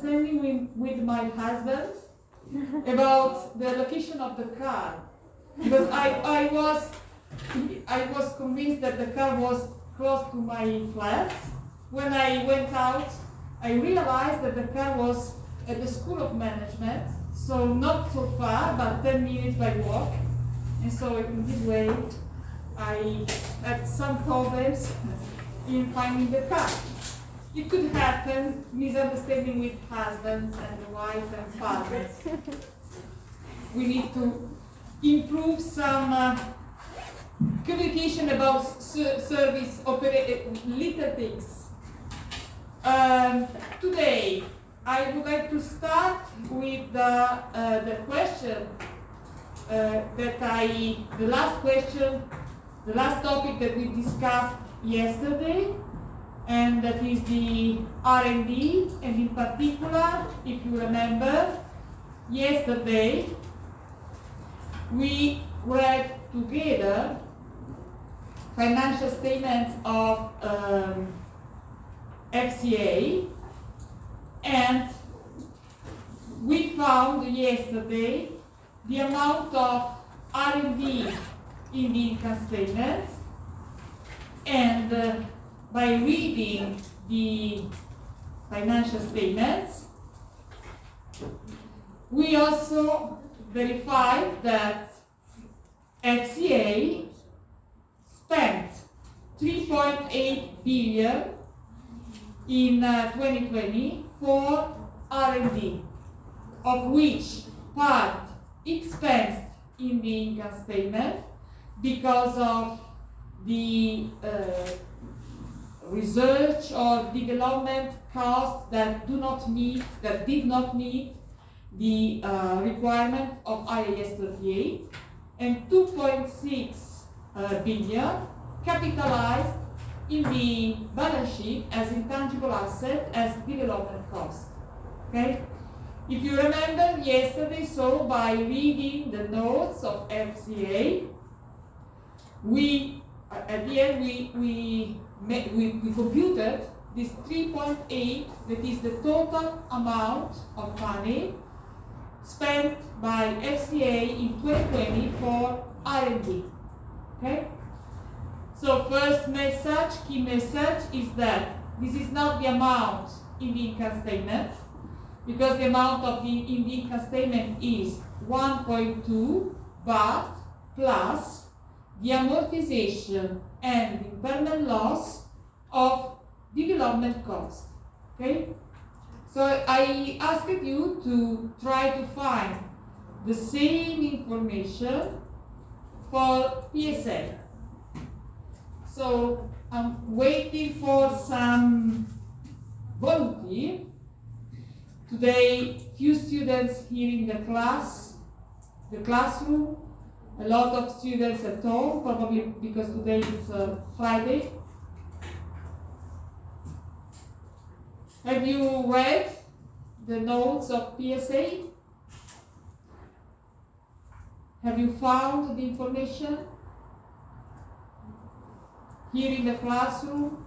misunderstanding with my husband about the location of the car, because I was convinced that the car was close to my flat. When I went out, I realized that the car was at the School of Management, so not so far, but 10 minutes by walk. And so in this way, I had some problems in finding the car. It could happen, misunderstanding with husbands and wife and fathers. We need to improve some communication about service, little things. Today, I would like to start with the question the last topic that we discussed yesterday, and that is the R&D, and in particular, if you remember, yesterday we read together financial statements of FCA, and we found yesterday the amount of R&D in the income statement, and by reading the financial statements, we also verified that FCA spent 3.8 billion in 2020 for R&D, of which part expensed in the income statement because of the research or development costs that did not meet the requirement of IAS 38, and 2.6 billion capitalized in the balance sheet as intangible asset as development cost. Okay? If you remember yesterday, so by reading the notes of FCA, we at the end we computed this 3.8, that is the total amount of money spent by FCA in 2020 for R&D. Okay? So first message, key message is that this is not the amount in the income statement, because the amount in the income statement is 1.2, but plus the amortization and impairment loss of development cost. Okay? So I asked you to try to find the same information for PSA. So I'm waiting for some volunteer. Today, few students here in the classroom, a lot of students at home, probably because today is Friday. Have you read the notes of PSA? Have you found the information here in the classroom?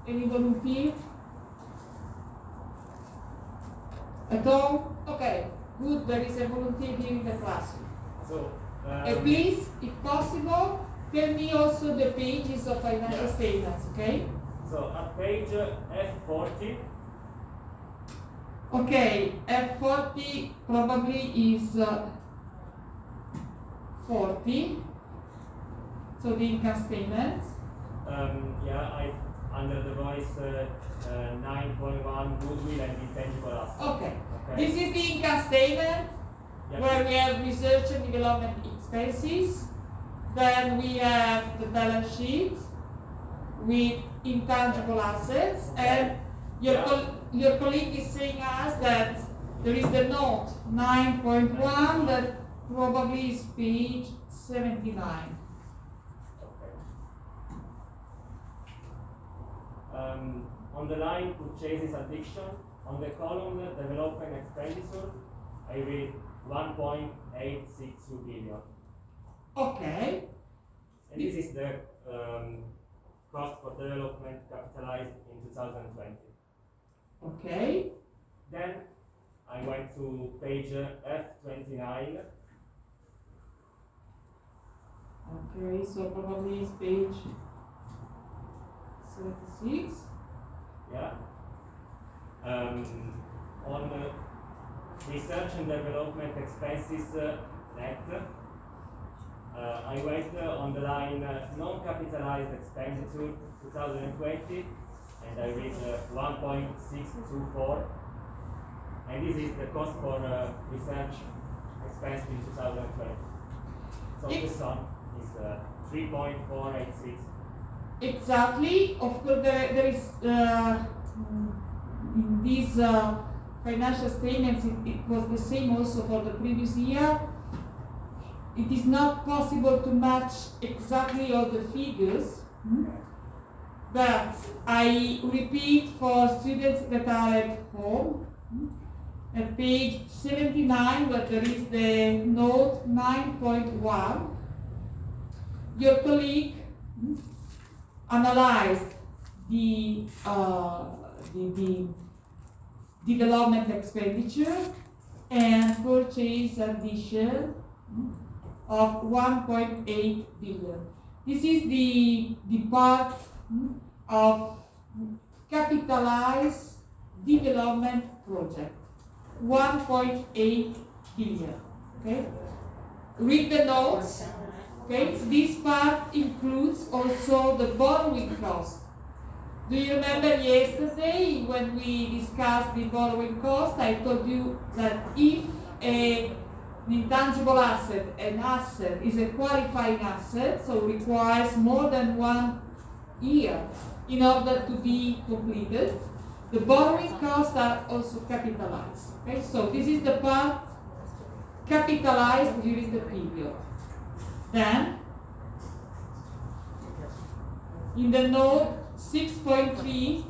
Any volunteer? At home? Okay, good, there is a volunteer here in the classroom. So, please, if possible, tell me also the pages of financial statements, okay? So, at page F40. Okay, F40 probably is 40. So the income statement. Under the voice 9.1 goodwill and intangible assets. Okay. This is the income statement where we have research and development expenses. Then we have the balance sheet with intangible assets, and your colleague is saying us that there is the note 9.1 that probably is page 79. On the line purchases addiction, on the column development expenditure, I read 1.862 billion. Okay. And this is the cost for development capitalized in 2020. Okay. Then I went to page F29. Okay, so probably it's page 76. Yeah. On research and development expenses net, I went on the line non-capitalized expenditure 2020, and I read 1.624, and this is the cost for research expense in 2020. So the sum is 3.486. Exactly. Of course, there is in these financial statements, it was the same also for the previous year. It is not possible to match exactly all the figures, but I repeat for students that are at home, at page 79, where there is the note 9.1, your colleague analyzed the development expenditure and purchase addition of 1.8 billion. This is the part of capitalized development project, 1.8 billion. Okay, read the notes. Okay, this part includes also the borrowing cost. Do you remember yesterday when we discussed the borrowing cost? I told you that if an intangible asset, an asset is a qualifying asset, so requires more than 1 year in order to be completed, the borrowing costs are also capitalized. Okay, so this is the part capitalized during the period. Then, in the note 6.3,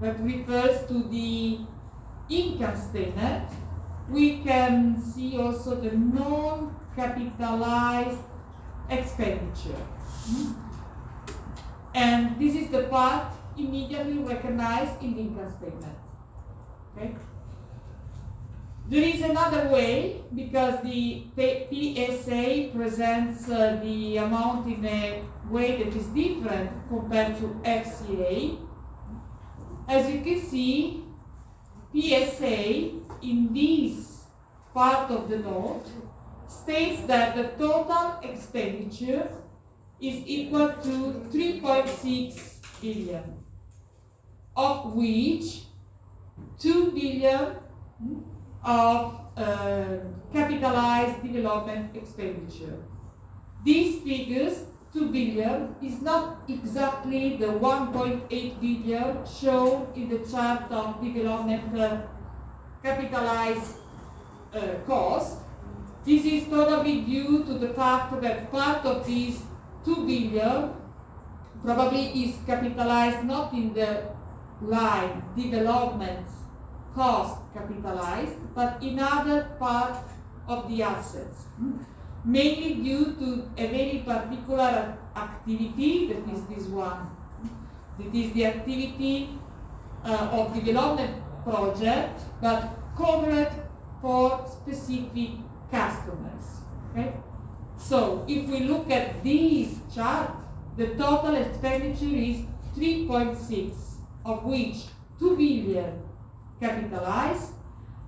that refers to the income statement, we can see also the non-capitalized expenditure. And this is the part immediately recognized in the income statement. Okay? There is another way, because the PSA presents the amount in a way that is different compared to FCA. As you can see, PSA in this part of the note states that the total expenditure is equal to 3.6 billion, of which 2 billion of capitalized development expenditure. These figures, 2 billion, is not exactly the 1.8 billion shown in the chart of development capitalized cost. This is probably due to the fact that part of these 2 billion probably is capitalized not in the line development cost capitalized, but in other part of the assets, mainly due to a very particular activity, that is this one. That is the activity of development project, but covered for specific customers. Okay? So if we look at this chart, the total expenditure is 3.6, of which 2 billion capitalized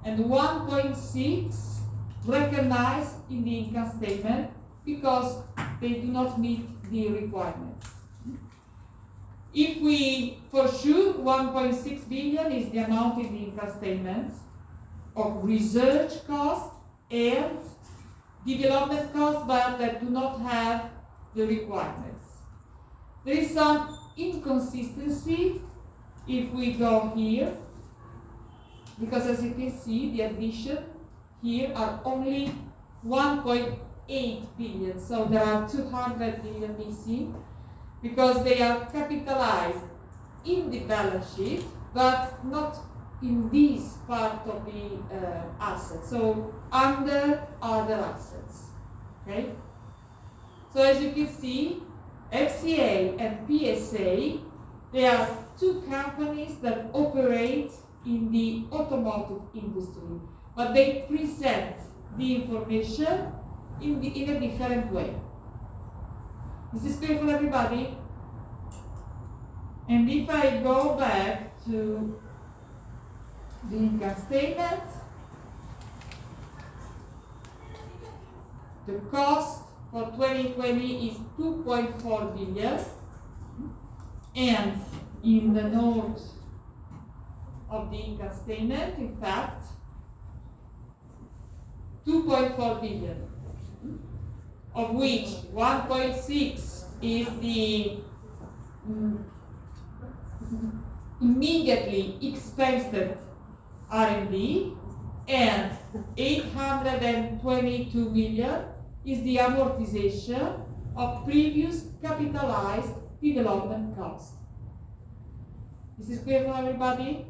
and 1.6 recognized in the income statement because they do not meet the requirements. If we, for sure, 1.6 billion is the amount in the income statement of research costs and development costs, but that do not have the requirements. There is some inconsistency if we go here, because as you can see, the addition here are only 1.8 billion, so there are 200 million missing, because they are capitalized in the balance sheet, but not in this part of the asset, so under other assets. Okay? So as you can see, FCA and PSA, they are two companies that operate in the automotive industry, but they present the information in a different way. Is this clear for everybody? And if I go back to the income statement, the cost for 2020 is 2.4 billion, and in the note of the income statement, in fact, 2.4 billion, of which 1.6 is the immediately expensed R&D, and 822 million is the amortization of previous capitalized development costs. Is this clear for everybody?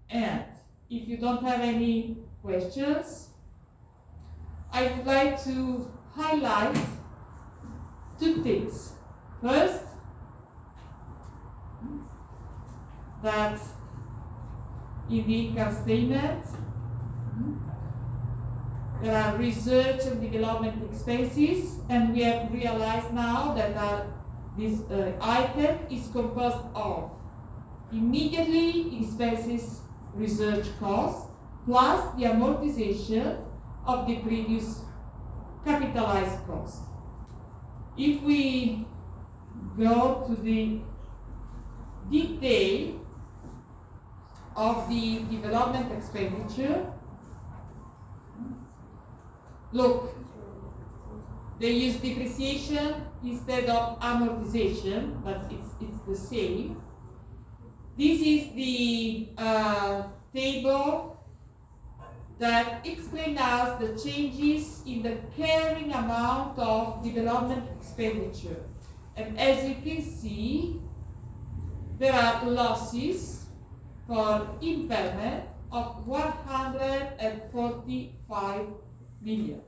And if you don't have any questions, I would like to highlight two things. First, that in the income statement, there are research and development expenses, and we have realized now that this item is composed of immediately expenses research cost plus the amortization of the previous capitalized cost. If we go to the detail of the development expenditure, look, they use depreciation instead of amortization, but it's the same. This is the table that explains us the changes in the carrying amount of development expenditure. And as you can see, there are losses for impairment of 145 million.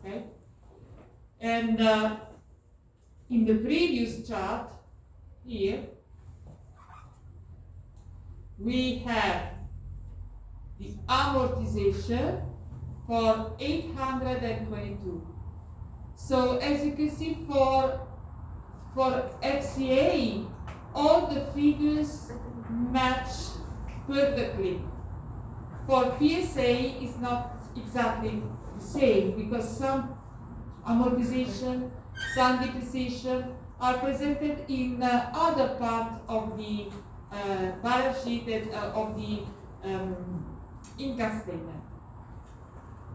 Okay? And in the previous chart here, we have the amortization for 822. So as you can see, for FCA, all the figures match perfectly. For PSA, it's not exactly the same because some amortization, some depreciation are presented in other part of the balance sheet and, of the income statement.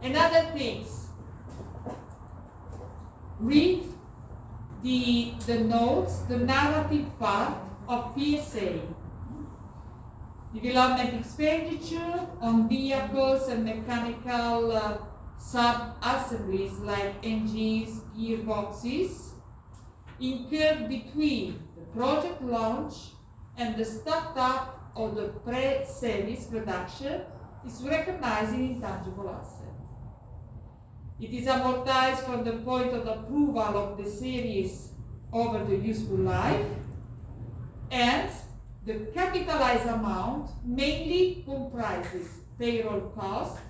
Another things, read the notes, the narrative part of PSA. Development expenditure on vehicles and mechanical sub-assemblies like engines, gearboxes, incurred between the project launch and the startup or the pre-series production is recognized in intangible asset. It is amortized from the point of approval of the series over the useful life, and the capitalized amount mainly comprises payroll costs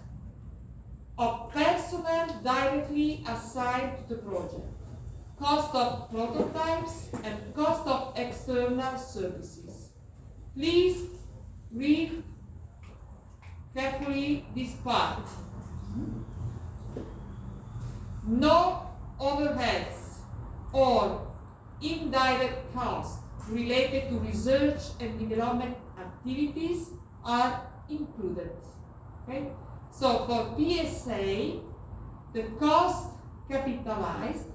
of personnel directly assigned to the project, cost of prototypes, and cost of external services. Please read carefully this part. No overheads or indirect costs related to research and development activities are included. Okay? So for PSA, the costs capitalized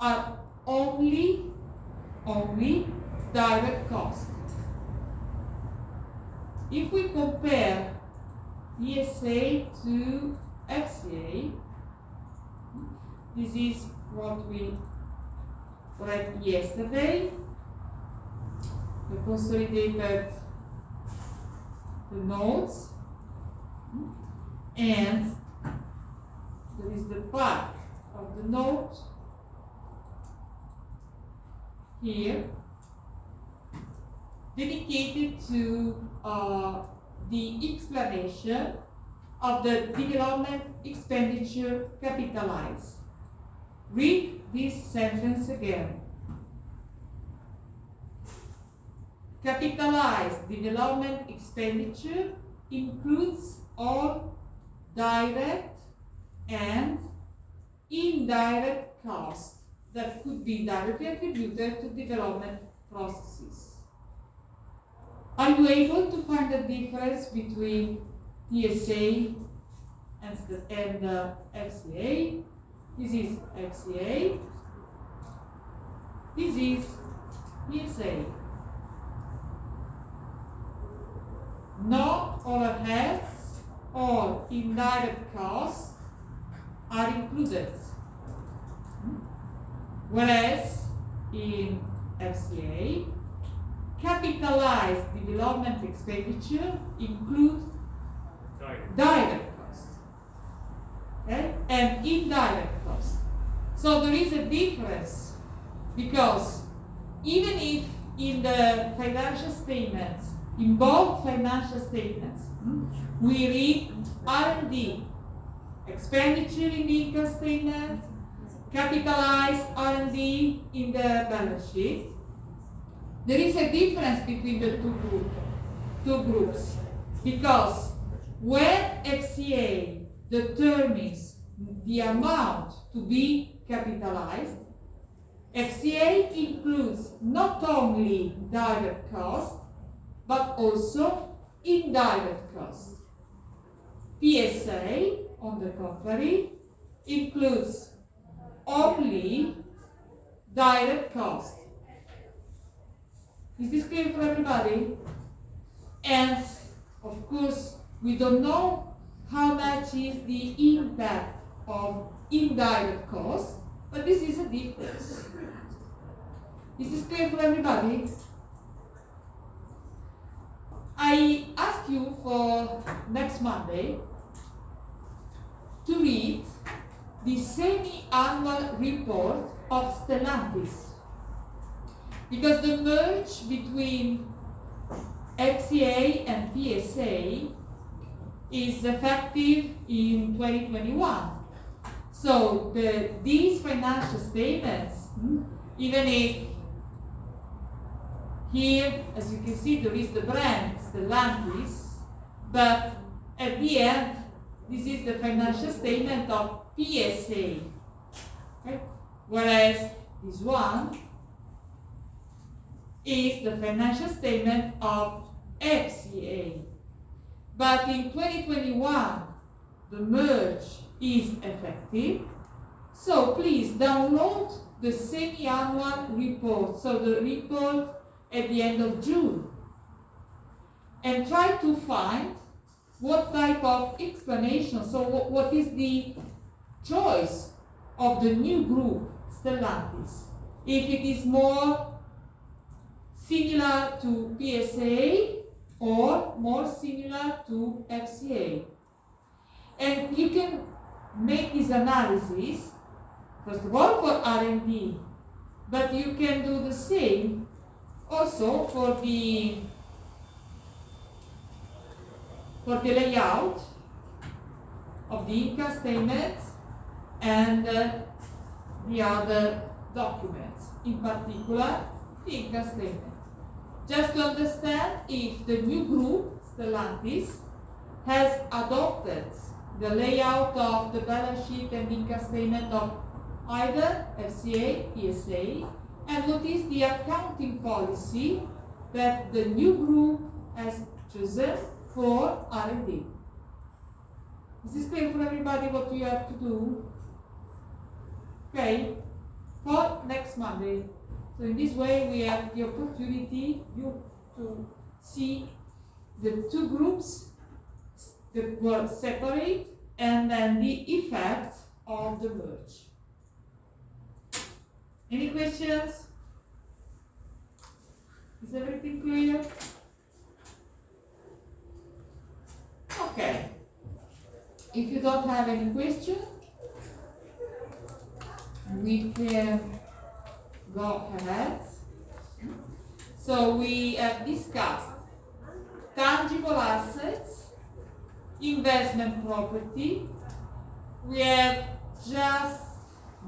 are only direct costs. If we compare PSA to FCA, this is what we read yesterday. We consolidated the notes, and there is the back of the note here dedicated to the explanation of the development expenditure capitalized. Read this sentence again. Capitalized development expenditure includes all direct and indirect costs that could be directly attributed to development processes. Are you able to find the difference between PSA and FCA? This is FCA. This is PSA. No overheads or indirect costs are included. Whereas in FCA, capitalized development expenditure includes direct costs, okay, and indirect costs. So there is a difference, because even if in the financial statements, in both financial statements, we read R&D expenditure in the income statement, capitalized R&D in the balance sheet, there is a difference between the two groups, because when FCA determines the amount to be capitalized, FCA includes not only direct costs but also indirect costs. PSA, on the contrary, includes only direct costs. Is this clear for everybody? And of course, we don't know how much is the impact of indirect costs, but this is a difference. Is this clear for everybody? I ask you for next Monday to read the semi-annual report of Stellantis, because the merge between FCA and PSA is effective in 2021. So these financial statements, even if here, as you can see, there is the brand Stellantis, but at the end, this is the financial statement of PSA. Okay? Whereas this one is the financial statement of FCA. But in 2021, the merge is effective. So please download the semi-annual report, so the report at the end of June, and try to find what type of explanation, so what is the choice of the new group, Stellantis. If it is more similar to PSA or more similar to FCA. And you can make this analysis, first of all, for R&D, but you can do the same also for the layout of the income statement and the other documents, in particular the income statement. Just to understand if the new group, Stellantis, has adopted the layout of the balance sheet and income statement of either FCA, PSA, and what is the accounting policy that the new group has chosen for R&D. Is this clear for everybody what you have to do? Okay, for next Monday. So in this way we have the opportunity to see the two groups that were separate and then the effect of the merge. Any questions? Is everything clear? Okay. If you don't have any question, we can go ahead So we have discussed tangible assets, investment property. We have just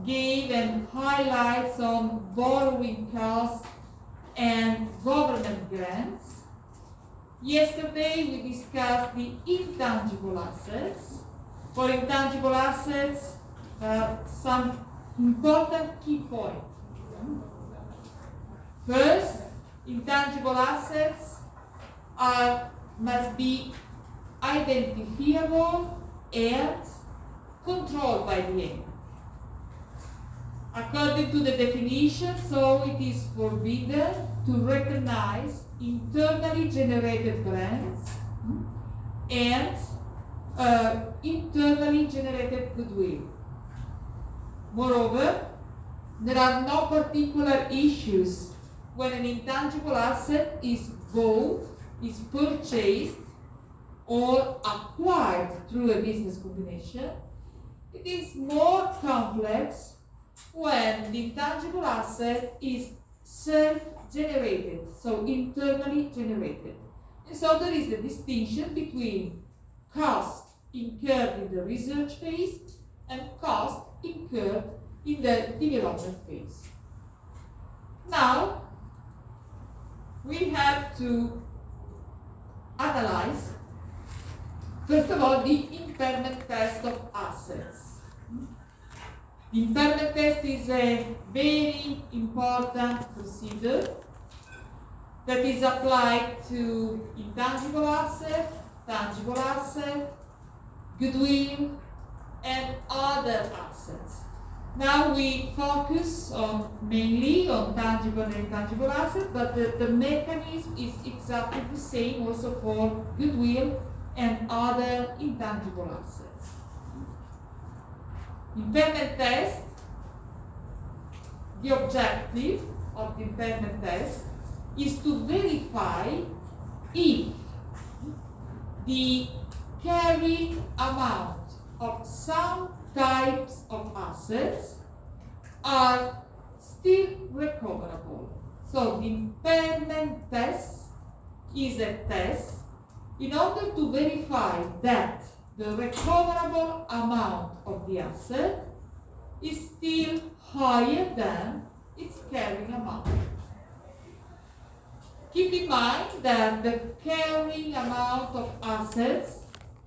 given highlights on borrowing costs and government grants. Yesterday we discussed the intangible assets. For intangible assets, some important key points. First, intangible assets must be identifiable and controlled by the end. According to the definition, so it is forbidden to recognize internally generated grants and internally generated goodwill. Moreover, there are no particular issues when an intangible asset is bought, is purchased, or acquired through a business combination. It is more complex when the intangible asset is self-generated, so internally generated. And so there is a distinction between cost incurred in the research phase and cost incurred in the development phase. Now, we have to analyze, first of all, the impairment test of assets. The impairment test is a very important procedure that is applied to intangible asset, tangible asset, goodwill, and other assets. Now we focus mainly on tangible and intangible assets, but the mechanism is exactly the same also for goodwill and other intangible assets. Impairment test, the objective of the impairment test is to verify if the carrying amount of some types of assets are still recoverable. So the impairment test is a test in order to verify that the recoverable amount of the asset is still higher than its carrying amount. Keep in mind that the carrying amount of assets,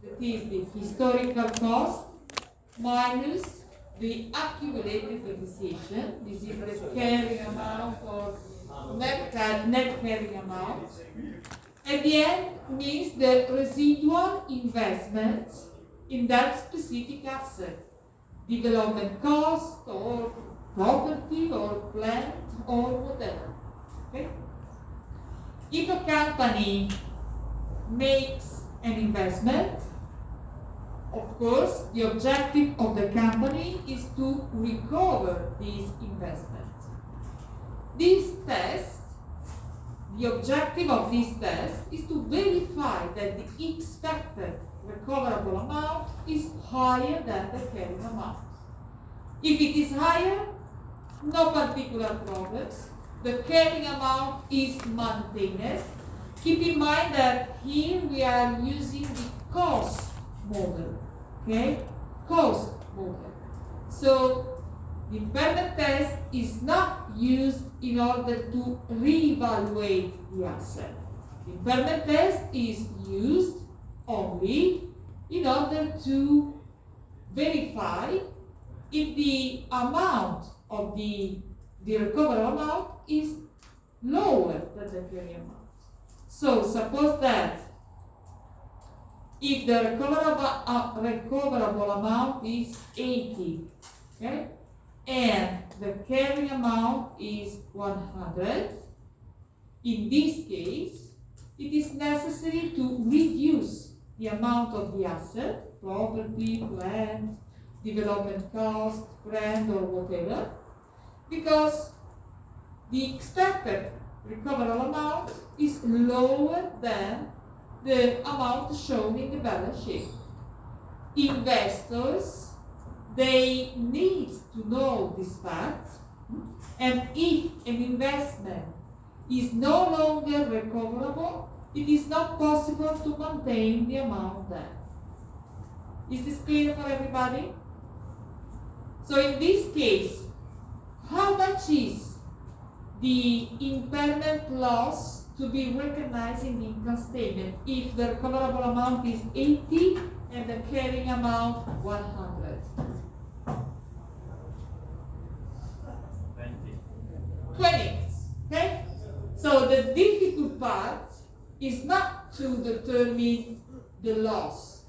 that is the historical cost, minus the accumulated depreciation. This is the carrying amount or net carrying amount. At the end means the residual investment in that specific asset, development cost or property or plant or whatever. Okay? If a company makes an investment, of course, the objective of the company is to recover this investment. This test, the objective of this test is to verify that the expected recoverable amount is higher than the carrying amount. If it is higher, no particular problems. The carrying amount is maintained. Keep in mind that here we are using the cost model. Okay? Cost model. So the impairment test is not used in order to reevaluate the asset. The impairment test is used only in order to verify if the amount of the recoverable amount is lower than the carrying amount. So suppose that if the recoverable amount is 80, okay, and the carrying amount is 100, in this case, it is necessary to reduce the amount of the asset, property, plant, development cost, grant, or whatever, because the expected recoverable amount is lower than the amount shown in the balance sheet. Investors, they need to know this fact, and if an investment is no longer recoverable, it is not possible to maintain the amount there. Is this clear for everybody? So in this case, how much is the impairment loss to be recognized in the income statement if the recoverable amount is 80 and the carrying amount 100? 20. Okay? So the difficult part is not to determine the loss.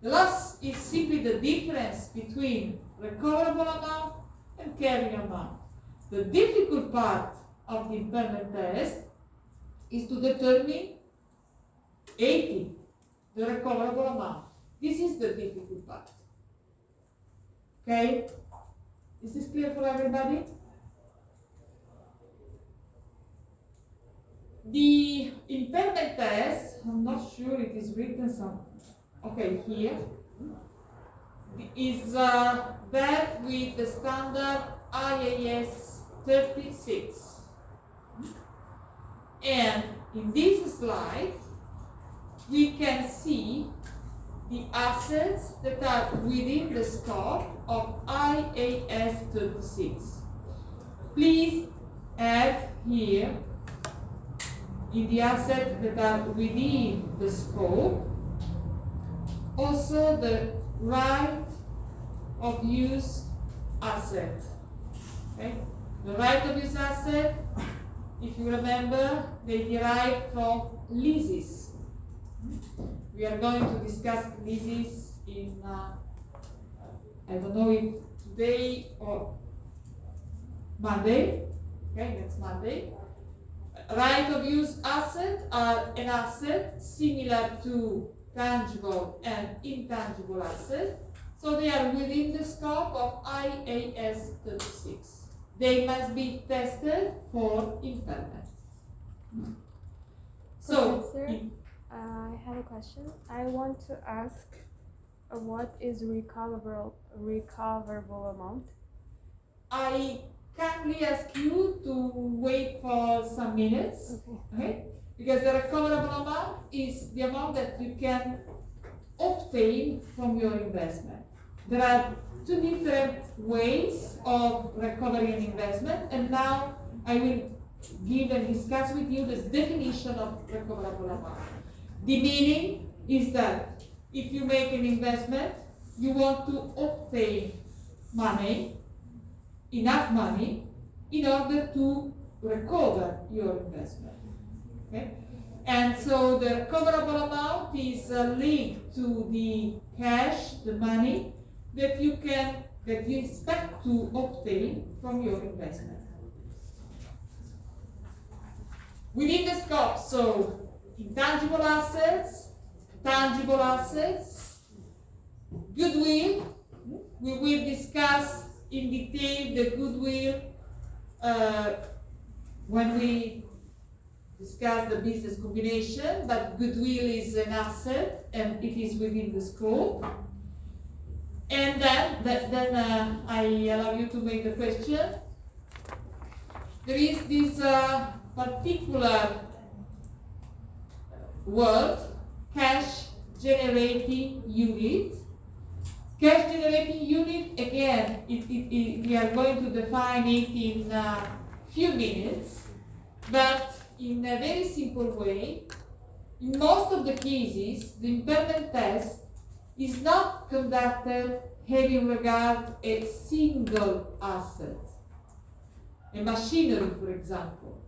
The loss is simply the difference between recoverable amount and carrying amount. The difficult part of the impairment test is to determine 80, the recoverable amount. This is the difficult part. Okay? Is this clear for everybody? The impairment test, I'm not sure it is written some. Okay, here is that with the standard IAS 36. And in this slide, we can see the assets that are within the scope of IAS 36. Please add here in the assets that are within the scope also the right of use asset. Okay? The right of use asset, if you remember, they derive from leases. We are going to discuss leases in, I don't know if today or Monday. Okay, next Monday. Right of use assets are an asset similar to tangible and intangible assets. So they are within the scope of IAS 36. They must be tested for impairment. So, Professor, I have a question. I want to ask what is recoverable amount? I kindly ask you to wait for some minutes, okay? Because the recoverable amount is the amount that you can obtain from your investment. There are two different ways of recovering an investment, and now I will give and discuss with you the definition of recoverable amount. The meaning is that if you make an investment, you want to obtain money, enough money, in order to recover your investment. Okay? And so the recoverable amount is linked to the cash, the money that you expect to obtain from your investment. Within the scope, so intangible assets, tangible assets, goodwill. We will discuss in detail the goodwill when we discuss the business combination, but goodwill is an asset and it is within the scope. And then I allow you to make the question. There is this particular word, cash generating unit. Cash generating unit, again, we are going to define it in a few minutes, but in a very simple way. In most of the cases, the impairment test is not conducted having regard a single asset, a machinery, for example.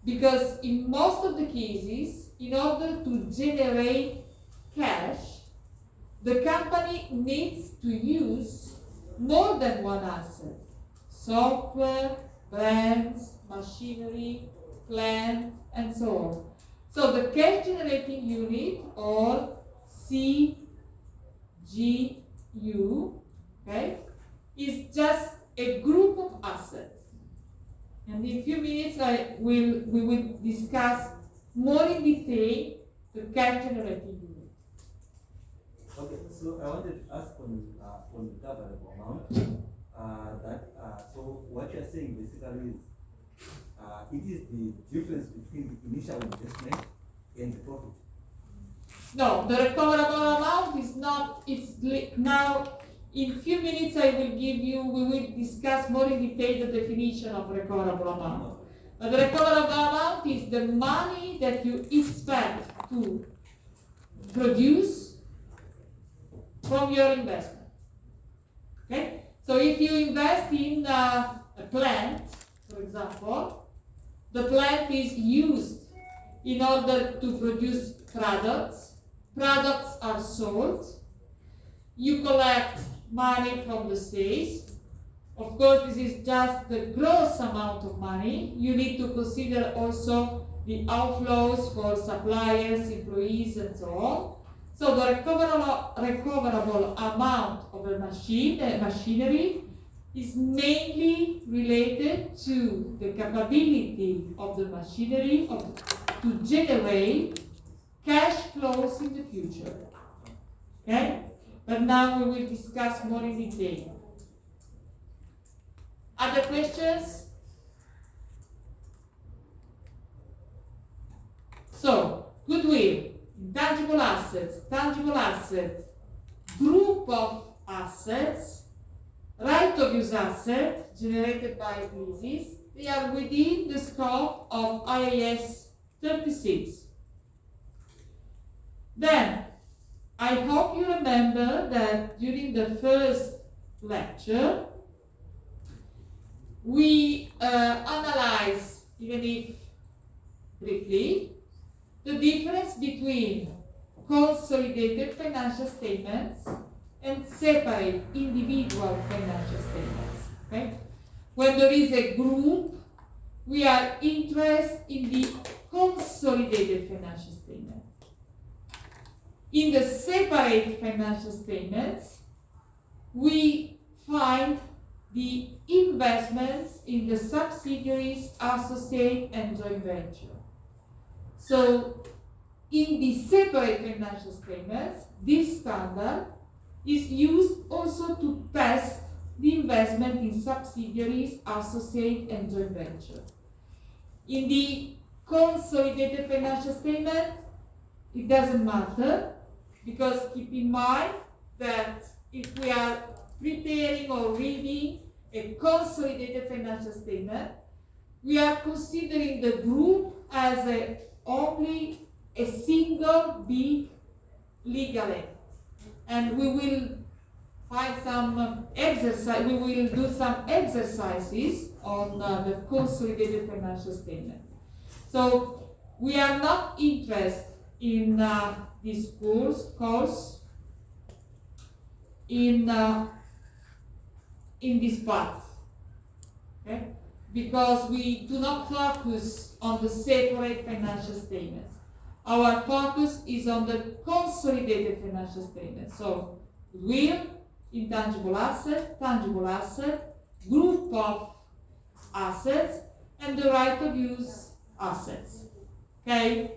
Because in most of the cases, in order to generate cash, the company needs to use more than one asset: software, brands, machinery, plant, and so on. So the cash generating unit, or CGU, okay, is just a group of assets. And in a few minutes we will discuss more in detail the cash generating unit. Okay, so I wanted to ask on recoverable amount. So what you're saying basically is it is the difference between the initial investment and the profit. No, the recoverable amount is not, now, in few minutes we will discuss more in detail the definition of recoverable amount. But the recoverable amount is the money that you expect to produce from your investment. Okay? So if you invest in a plant, for example, the plant is used in order to produce products. Products are sold. You collect money from the sales. Of course, this is just the gross amount of money. You need to consider also the outflows for suppliers, employees, and so on. So the recoverable amount of a machinery is mainly related to the capability of the machinery to generate cash flows in the future. Okay? But now we will discuss more in detail. Other questions? So, goodwill, intangible assets, tangible assets, group of assets, right of use asset generated by leases, they are within the scope of IAS 36. Then, I hope you remember that during the first lecture, we analyzed, even if briefly, the difference between consolidated financial statements and separate individual financial statements. Okay? When there is a group, we are interested in the consolidated financial statement. In the separate financial statements, we find the investments in the subsidiaries, associate, and joint venture. So, in the separate financial statements, this standard is used also to test the investment in subsidiaries, associate, and joint venture. In the consolidated financial statement, it doesn't matter, because keep in mind that if we are preparing or reading a consolidated financial statement, we are considering the group as only a single big legal entity. And we will find some exercise, we will do some exercises on the consolidated financial statement. So we are not interested in this course in this part, okay? Because we do not focus on the separate financial statements. Our focus is on the consolidated financial statements. So, goodwill, intangible asset, tangible asset, group of assets, and the right of use assets. Okay?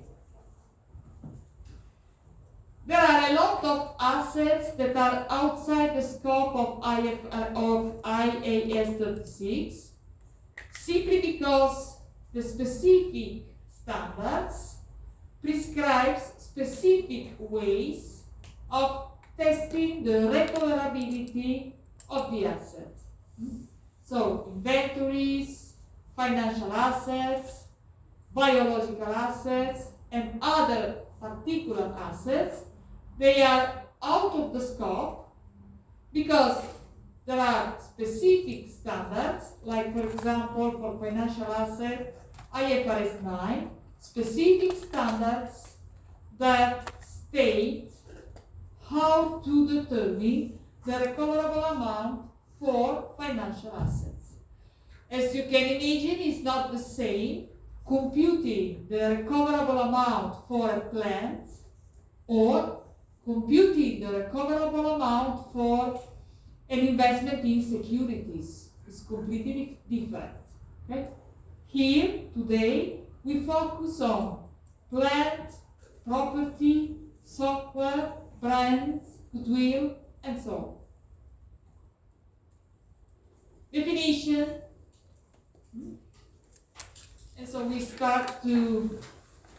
There are a lot of assets that are outside the scope of IAS 36, simply because the specific standards prescribes specific ways of testing the recoverability of the asset. So, inventories, financial assets, biological assets, and other particular assets, they are out of the scope because there are specific standards, like for example for financial asset, IFRS 9, specific standards that state how to determine the recoverable amount for financial assets. As you can imagine, it's not the same computing the recoverable amount for a plant or computing the recoverable amount for an investment in securities. It's completely different. Okay? Here, today, we focus on plant, property, software, brands, goodwill, and so on. Definition. And so we start to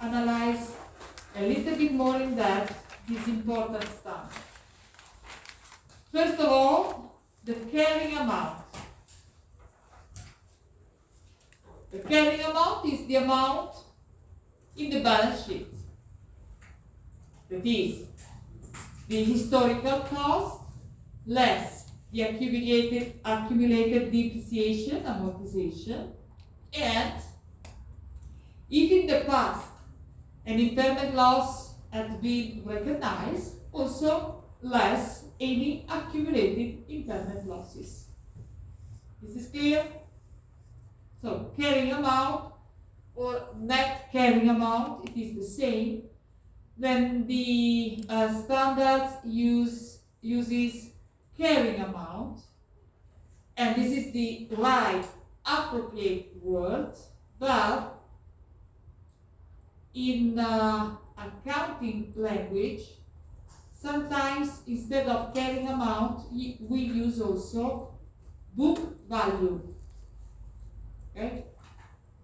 analyze a little bit more in depth this important stuff. First of all, the carrying amount. The carrying amount is the amount in the balance sheet. That is the historical cost less the accumulated depreciation, amortization, and if in the past an impairment loss had been recognized, also less any accumulated impairment losses. Is this clear? So carrying amount or net carrying amount, it is the same. Then the standards uses carrying amount, and this is the right appropriate word, but in accounting language, sometimes instead of carrying amount, we use also book value. Okay?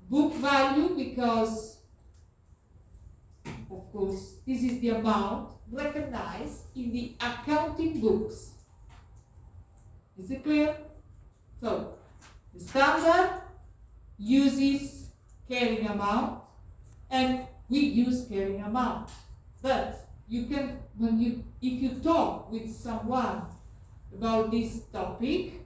Book value because, of course, this is the amount recognized in the accounting books. Is it clear? So, the standard uses carrying amount, and we use carrying amount. But you can, if you talk with someone about this topic,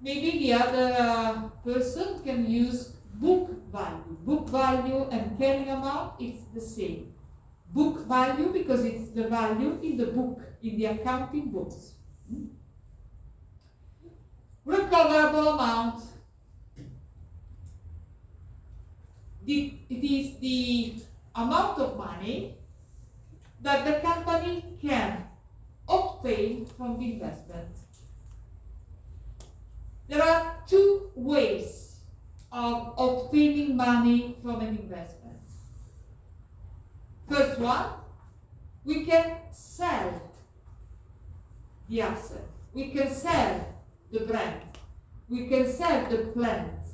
maybe the other person can use book value. Book value and carrying amount is the same. Book value because it's the value in the book, in the accounting books. Recoverable amount. It is the amount of money that the company can obtain from the investment. There are two ways of obtaining money from an investment. First one, we can sell the asset. We can sell the brand. We can sell the plant.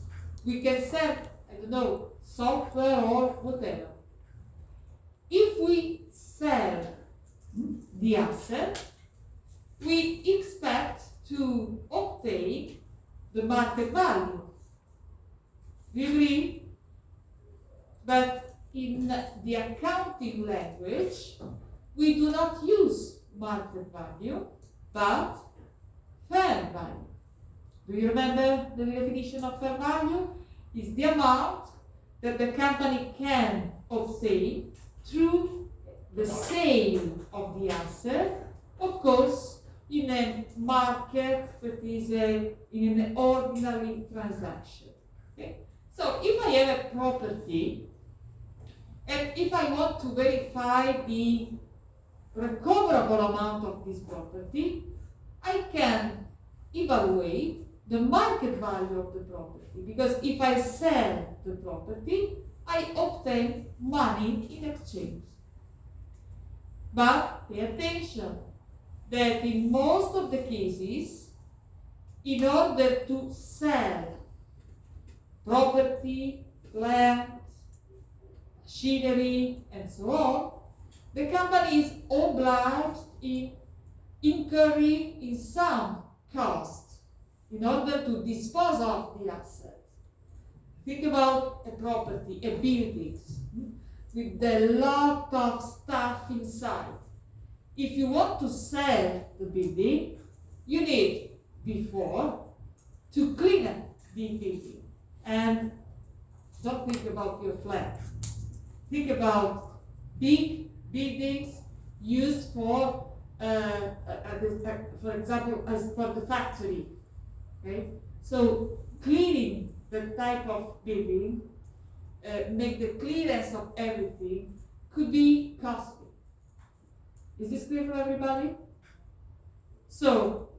We can sell, I don't know, software or whatever. If we sell the asset, we expect to obtain the market value. We agree? But in the accounting language, we do not use market value, but fair value. Do you remember the definition of fair value? It's the amount that the company can obtain through the sale of the asset, of course, in a market that is in an ordinary transaction. Okay? So if I have a property, and if I want to verify the recoverable amount of this property, I can evaluate the market value of the property, because if I sell the property, I obtain money in exchange. But pay attention that in most of the cases, in order to sell property, land, machinery, and so on, the company is obliged in incurring in some cost in order to dispose of the asset. Think about a property, a building, with a lot of stuff inside. If you want to sell the building, you need before to clean up the building. And don't think about your flat. Think about big buildings used for example, as for the factory. Okay? So cleaning the type of building, make the clearance of everything, could be costly. Is this clear for everybody? So,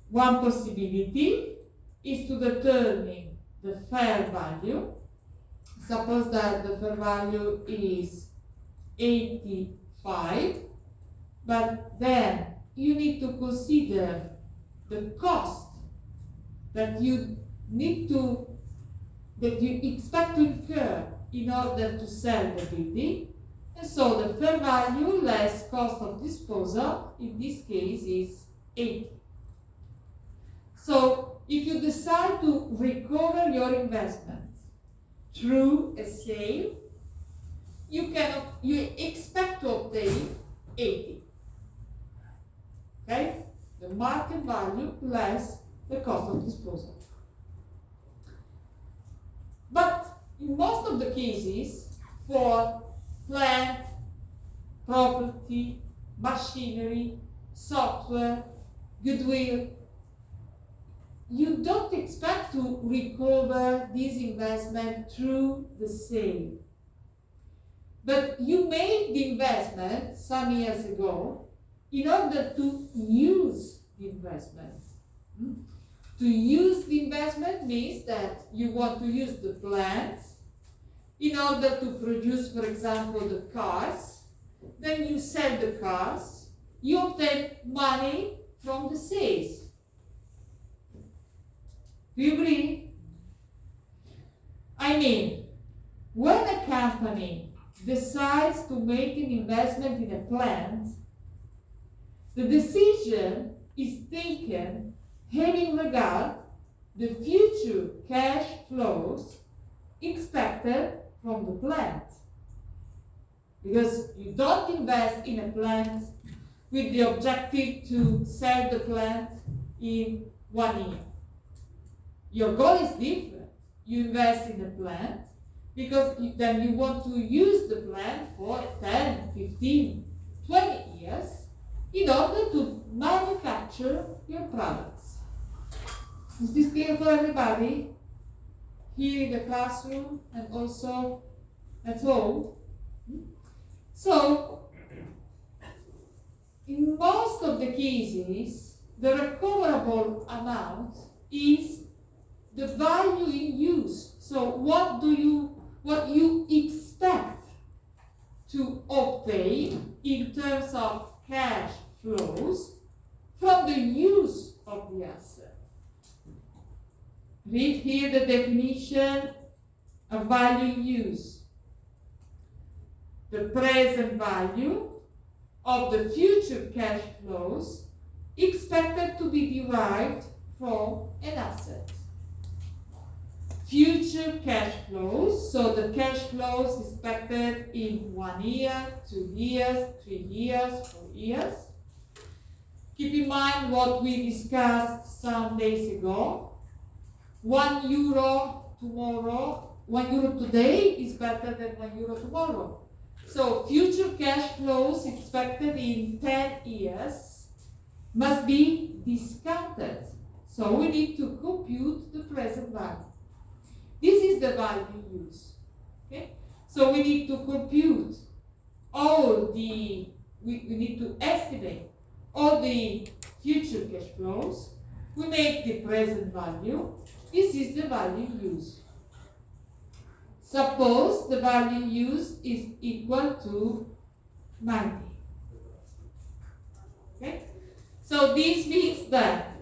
one possibility is to determine the fair value. Suppose that the fair value is 85, but then you need to consider the cost that you need to that you expect to incur in order to sell the building. And so the fair value less cost of disposal, in this case, is 80. So if you decide to recover your investment through a sale, you expect to obtain 80. Okay? The market value less the cost of disposal. But in most of the cases, for plant, property, machinery, software, goodwill, you don't expect to recover this investment through the sale. But you made the investment some years ago in order to use the investment. To use the investment means that you want to use the plant in order to produce, for example, the cars. Then you sell the cars, you obtain money from the sales. Do you agree? I mean, when a company decides to make an investment in a plant, the decision is taken having regard the future cash flows expected from the plant. Because you don't invest in a plant with the objective to sell the plant in 1 year. Your goal is different. You invest in a plant because then you want to use the plant for 10, 15, 20 years in order to manufacture your products. Is this clear for everybody? Here in the classroom and also at home? So, in most of the cases, the recoverable amount is the value in use. So what you expect to obtain in terms of cash flows from the use of the asset. Read here the definition of value in use. The present value of the future cash flows expected to be derived from an asset. Future cash flows, so the cash flows expected in 1 year, 2 years, 3 years, 4 years. Keep in mind what we discussed some days ago. €1 tomorrow, €1 today is better than €1 tomorrow. So future cash flows expected in 10 years must be discounted. So we need to compute the present value. This is the value use. Okay? So we need to compute we need to estimate all the future cash flows. We make the present value. This is the value used. Suppose the value used is equal to 90. Okay? So this means that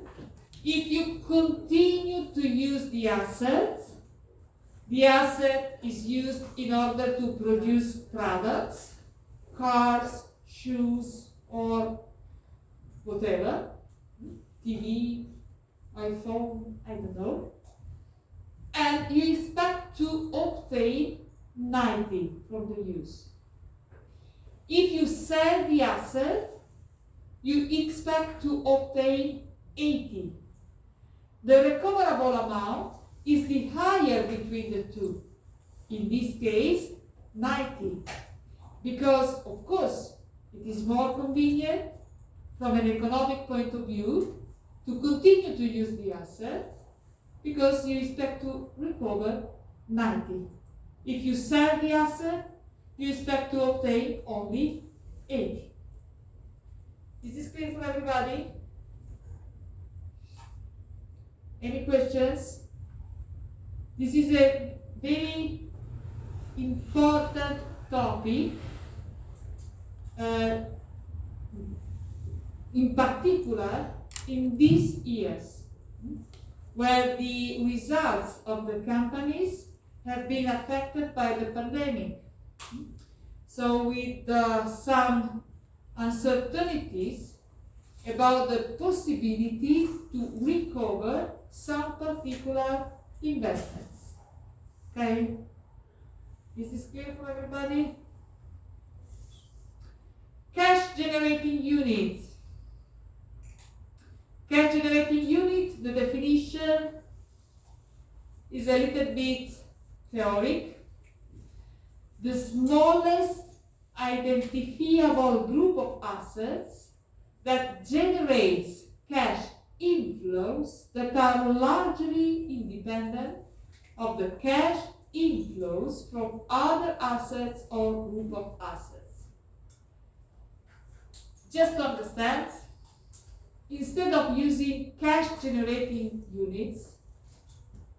if you continue to use the asset is used in order to produce products, cars, shoes, or whatever, TV, iPhone, I don't know. And you expect to obtain 90 from the use. If you sell the asset, you expect to obtain 80. The recoverable amount is the higher between the two. In this case, 90. Because, of course, it is more convenient from an economic point of view to continue to use the asset because you expect to recover 90. If you sell the asset, you expect to obtain only 80. Is this clear for everybody? Any questions? This is a very important topic, in particular in these years, where the results of the companies have been affected by the pandemic. So with some uncertainties about the possibility to recover some particular investments. Okay? Is this clear for everybody? Cash generating unit. Cash generating unit, the definition is a little bit theoric. The smallest identifiable group of assets that generates cash inflows that are largely independent of the cash inflows from other assets or group of assets. Just to understand, instead of using cash generating units,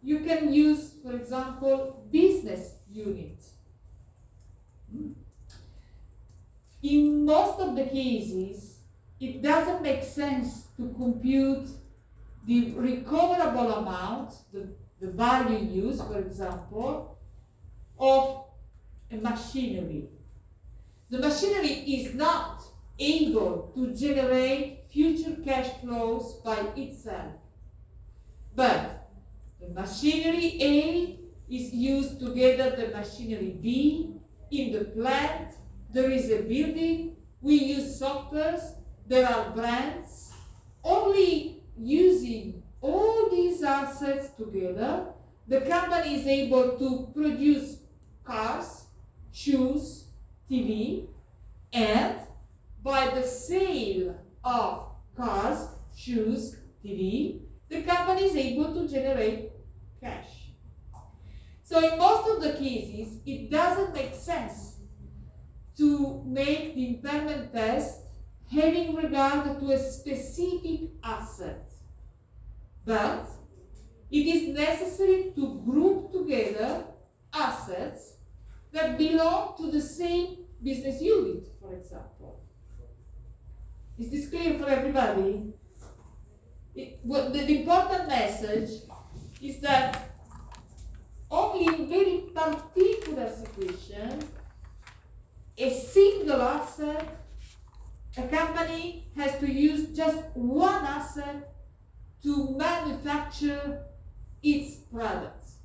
you can use, for example, business unit. In most of the cases, it doesn't make sense to compute the recoverable amount, the value used, for example, of a machinery. The machinery is not able to generate future cash flows by itself. But the machinery A is used together with the machinery B in the plant. There is a building, we use softwares, there are brands. Only using all these assets together, the company is able to produce cars, shoes, TV, and by the sale of cars, shoes, TV, the company is able to generate cash. So in most of the cases, it doesn't make sense to make the impairment test having regard to a specific asset. But it is necessary to group together assets that belong to the same business unit, for example. Is this clear for everybody? The important message is that only in very particular situations, a single asset, a company has to use just one asset to manufacture its products.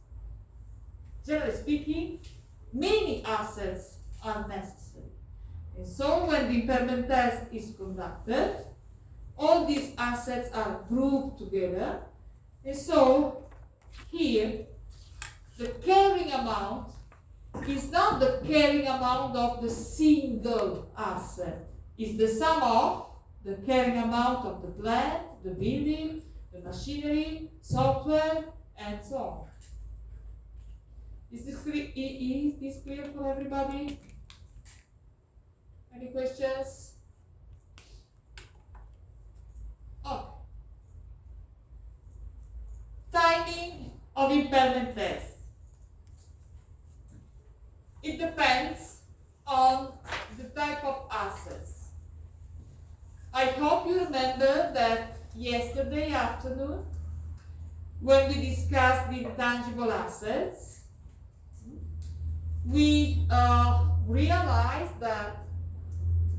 Generally speaking, many assets are necessary. And so when the impairment test is conducted, all these assets are grouped together. And so here, the carrying amount is not the carrying amount of the single asset. It's the sum of the carrying amount of the plant, the building, the machinery, software, and so on. Is this clear for everybody? Any questions? Okay. Timing of impairment test. It depends on the type of assets. I hope you remember that yesterday afternoon, when we discussed the intangible assets, we realized that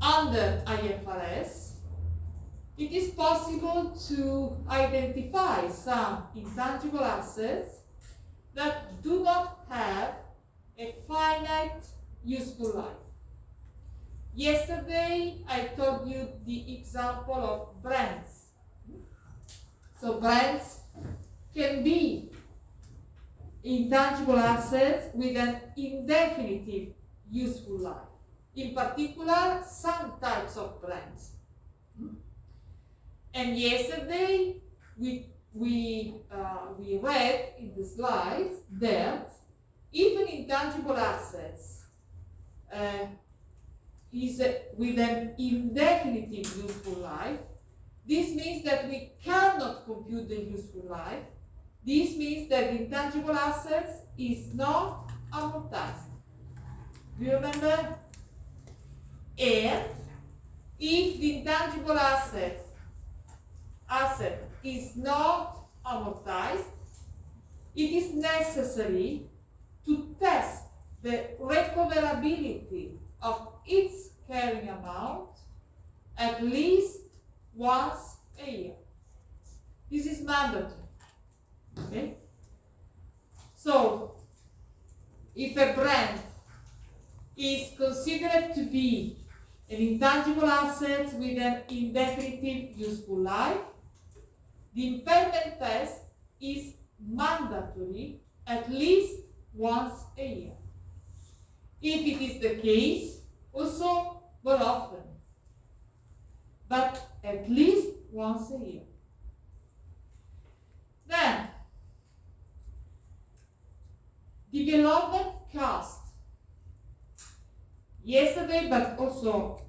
under IFRS, it is possible to identify some intangible assets that do not have a finite useful life. Yesterday, I told you the example of brands. So brands can be intangible assets with an indefinite useful life. In particular, some types of brands. And yesterday, we read in the slides that even intangible assets is with an indefinite useful life. This means that we cannot compute the useful life. This means that the intangible assets is not amortized. Do you remember? And if the intangible asset is not amortized, it is necessary to test the recoverability of its carrying amount at least once a year. This is mandatory. Okay? So, if a brand is considered to be an intangible asset with an indefinite useful life, the impairment test is mandatory at least once a year. If it is the case, also more often, but at least once a year. Then, development cost. Yesterday, but also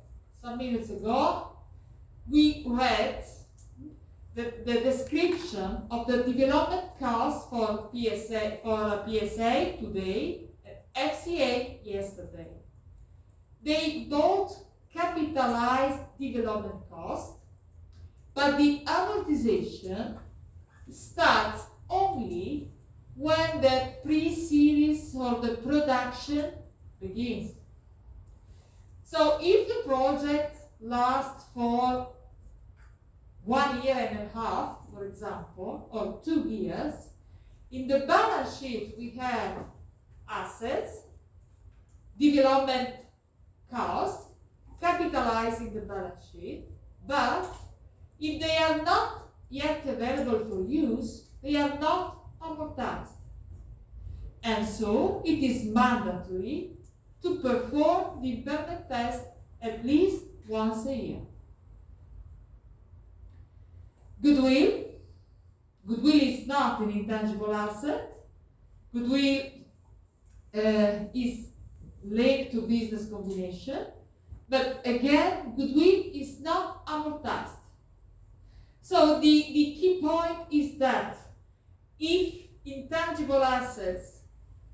some minutes ago, we read the description of the development cost for PSA today and FCA yesterday. They both capitalize development cost, but the amortization starts only when the pre-series or the production begins. So if the project lasts for 1 year and a half, for example, or 2 years, in the balance sheet we have assets, development costs, capitalized in the balance sheet, but if they are not yet available for use, they are not amortized. And so it is mandatory to perform the impairment test at least once a year. Goodwill. Goodwill is not an intangible asset. Goodwill is linked to business combination, but again, goodwill is not amortized. So the key point is that if intangible assets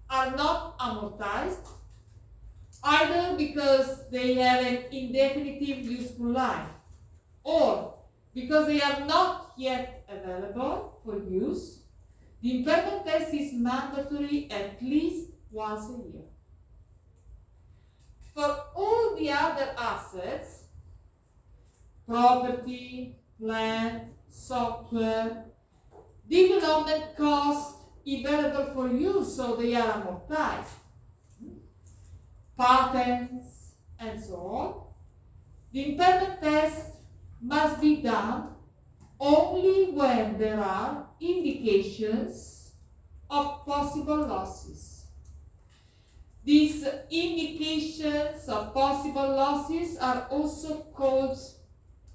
are not amortized, either because they have an indefinite useful life or because they are not yet available for use, the impairment test is mandatory at least once a year. For all the other assets, property, plant, software, development costs available for use, so they are amortized, patents, and so on, the impairment test must be done only when there are indications of possible losses. These indications of possible losses are also called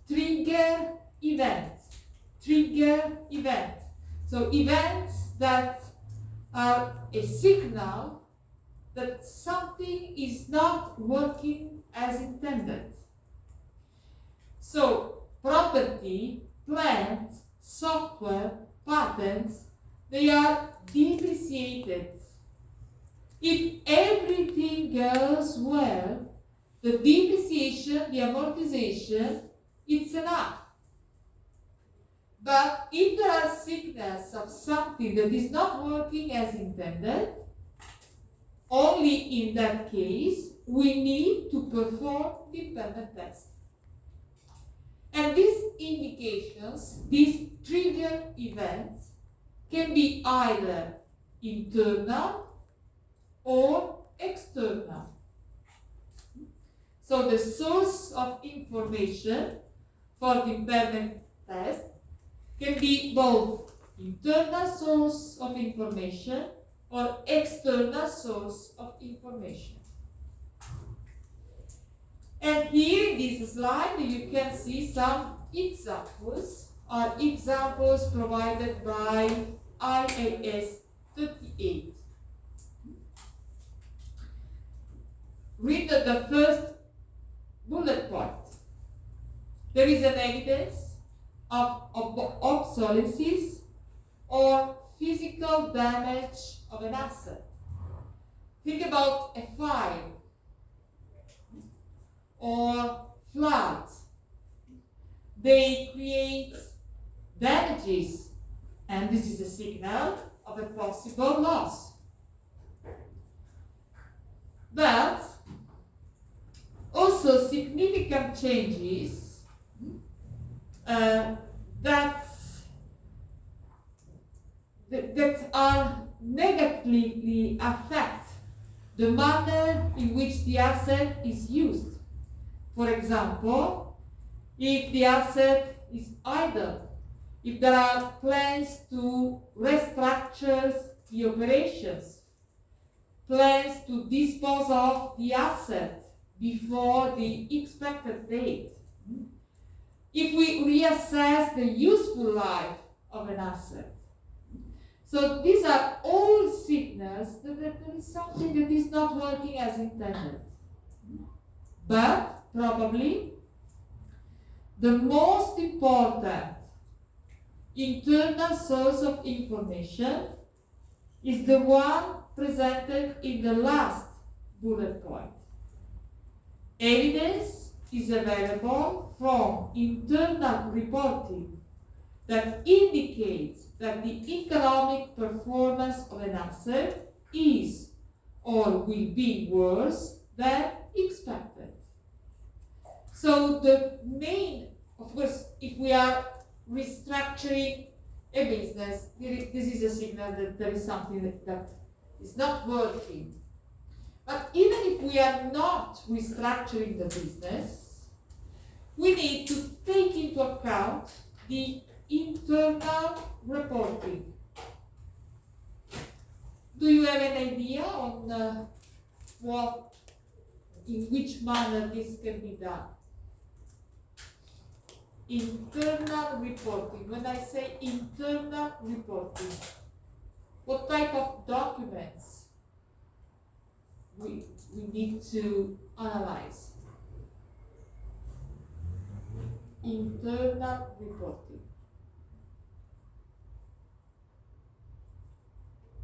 trigger events. Trigger event. So events that are a signal that something is not working as intended. So property, plant, software, patents, they are depreciated. If everything goes well, the depreciation, the amortization, it's enough. But if there are signals of something that is not working as intended, only in that case, we need to perform the impairment test. And these indications, these trigger events, can be either internal or external. So the source of information for the impairment test can be both internal source of information or external source of information. And here in this slide you can see some examples provided by IAS 38. Read the first bullet point. There is an evidence of obsolescence or physical damage of an asset. Think about a fire or floods. They create damages, and this is a signal of a possible loss. also significant changes that are negatively affect the manner in which the asset is used. For example, if the asset is idle, if there are plans to restructure the operations, plans to dispose of the asset before the expected date, if we reassess the useful life of an asset. So these are all signals that there is something that is not working as intended. But probably the most important internal source of information is the one presented in the last bullet point. Evidence is available from internal reporting that indicates that the economic performance of an asset is or will be worse than expected. So the main, of course, if we are restructuring a business, this is a signal that there is something that is not working. But even if we are not restructuring the business, we need to take into account the internal reporting. Do you have an idea on in which manner this can be done? Internal reporting. When I say internal reporting, what type of documents we need to analyze? Internal reporting.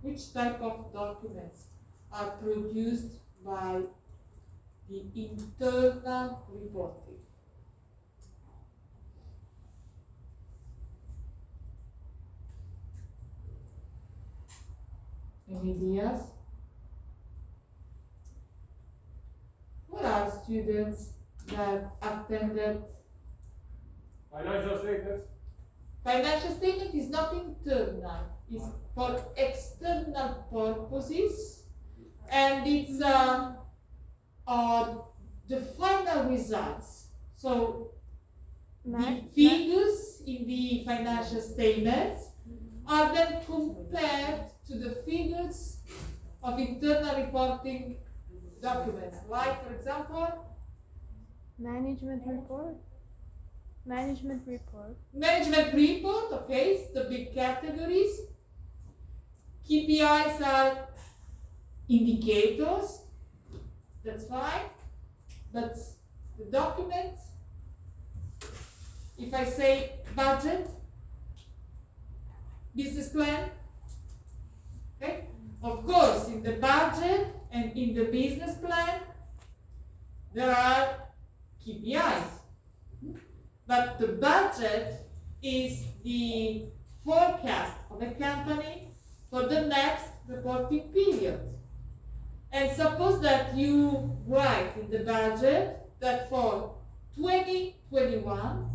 Which type of documents are produced by the internal reporting? Any ideas? What are students that attended? Financial statements. Financial statement is not internal, it's for external purposes, and it's the final results. So the figures in the financial statements are then compared to the figures of internal reporting documents, like, for example, Management report. Management report. Management report, okay, it's the big categories. KPIs are indicators, that's fine. But the document, if I say budget, business plan, okay, of course, in the budget and in the business plan, there are KPIs. But the budget is the forecast of a company for the next reporting period. And suppose that you write in the budget that for 2021,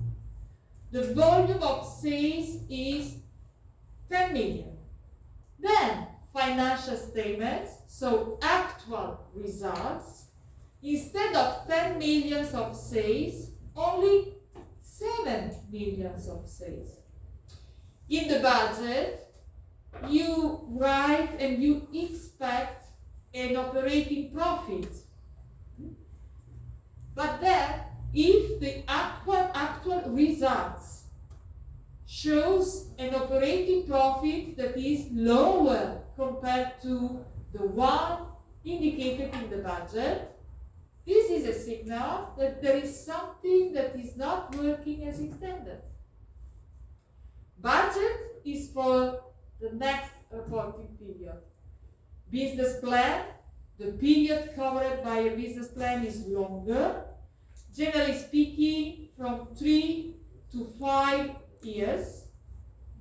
the volume of sales is 10 million. Then financial statements, so actual results, instead of 10 millions of sales, only 7 millions of sales. In the budget, you write and you expect an operating profit. But then, if the actual results shows an operating profit that is lower compared to the one indicated in the budget, this is a signal that there is something that is not working as intended. Budget is for the next reporting period. Business plan, the period covered by a business plan is longer, generally speaking from 3 to 5 years.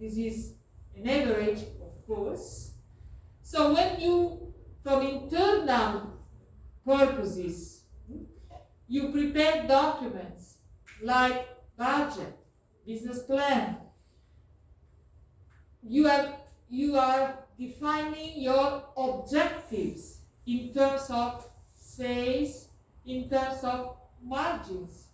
This is an average, of course. So when you, from internal purposes, you prepare documents like budget, business plan. You are defining your objectives in terms of sales, in terms of margins.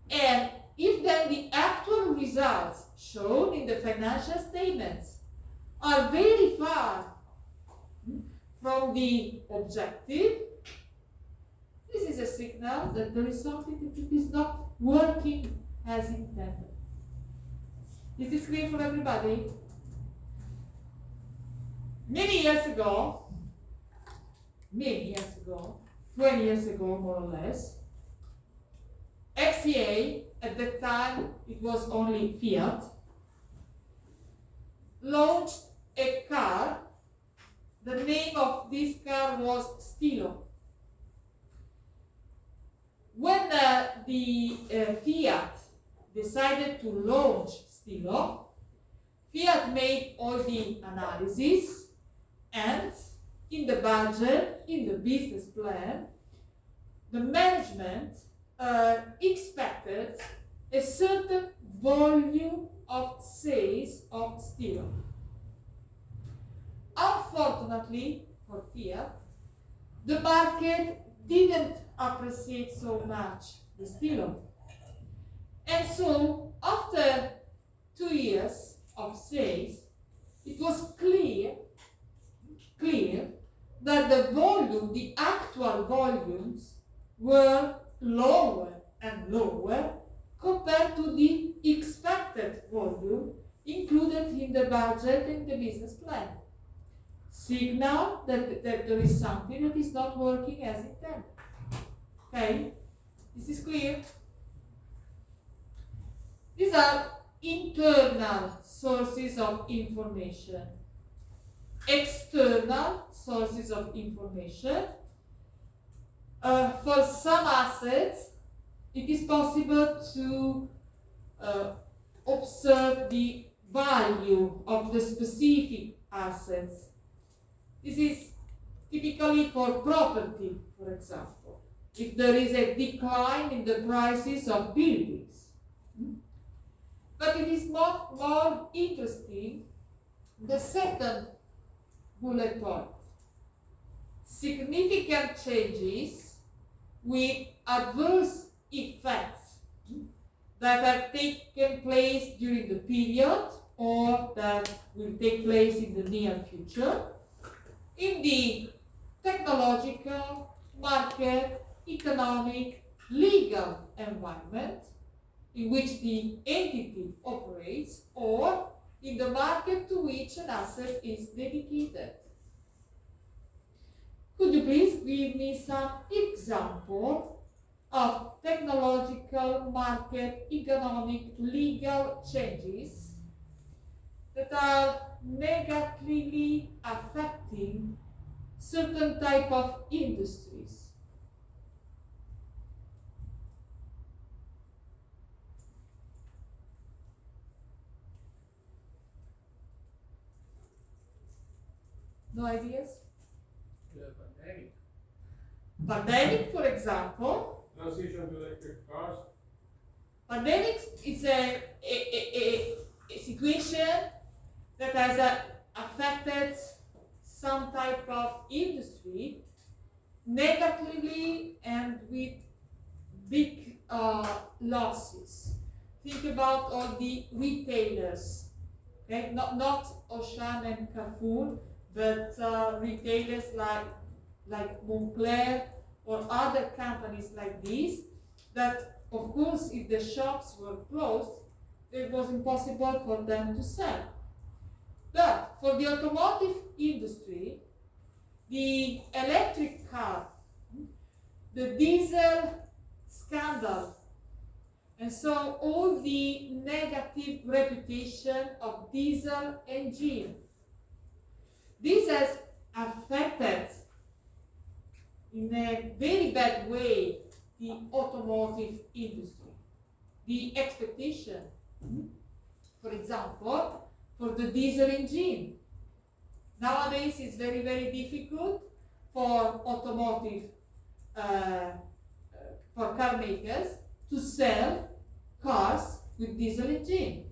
And if then the actual results shown in the financial statements are very far from the objective, this is a signal that there is something that is not working as intended. Is this clear for everybody? Many years ago, 20 years ago more or less, FCA, at that time it was only Fiat, launched a car. The name of this car was Stilo. When the Fiat decided to launch Stilo, Fiat made all the analysis, and in the budget, in the business plan, the management expected a certain volume of sales of Stilo. Unfortunately for Fiat, the market didn't appreciate so much the Stilo. And so, after 2 years of sales, it was clear that the volume, the actual volumes, were lower and lower compared to the expected volume included in the budget and the business plan. Signal that there is something that is not working as intended. Okay? This is clear? These are internal sources of information. External sources of information. For some assets, it is possible to observe the value of the specific assets. This is typically for property, for example, if there is a decline in the prices of buildings. But it is more interesting, the second bullet point. Significant changes with adverse effects that have taken place during the period or that will take place in the near future in the technological, market, economic, legal environment in which the entity operates or in the market to which an asset is dedicated. Could you please give me some example of technological, market, economic, legal changes that are negatively affecting certain type of industries? No ideas? The pandemic. Pandemic, for example. Transition to electric cars. Pandemic is a situation that has affected some type of industry negatively and with big losses. Think about all the retailers, okay? Not Auchan and Carrefour, but retailers like Moncler or other companies like this, that of course if the shops were closed, it was impossible for them to sell. But for the automotive industry, the electric car, the diesel scandal, and so all the negative reputation of diesel engine, this has affected in a very bad way the automotive industry. The expectation, for example, for the diesel engine. Nowadays it's very, very difficult for automotive, for car car makers to sell cars with diesel engine.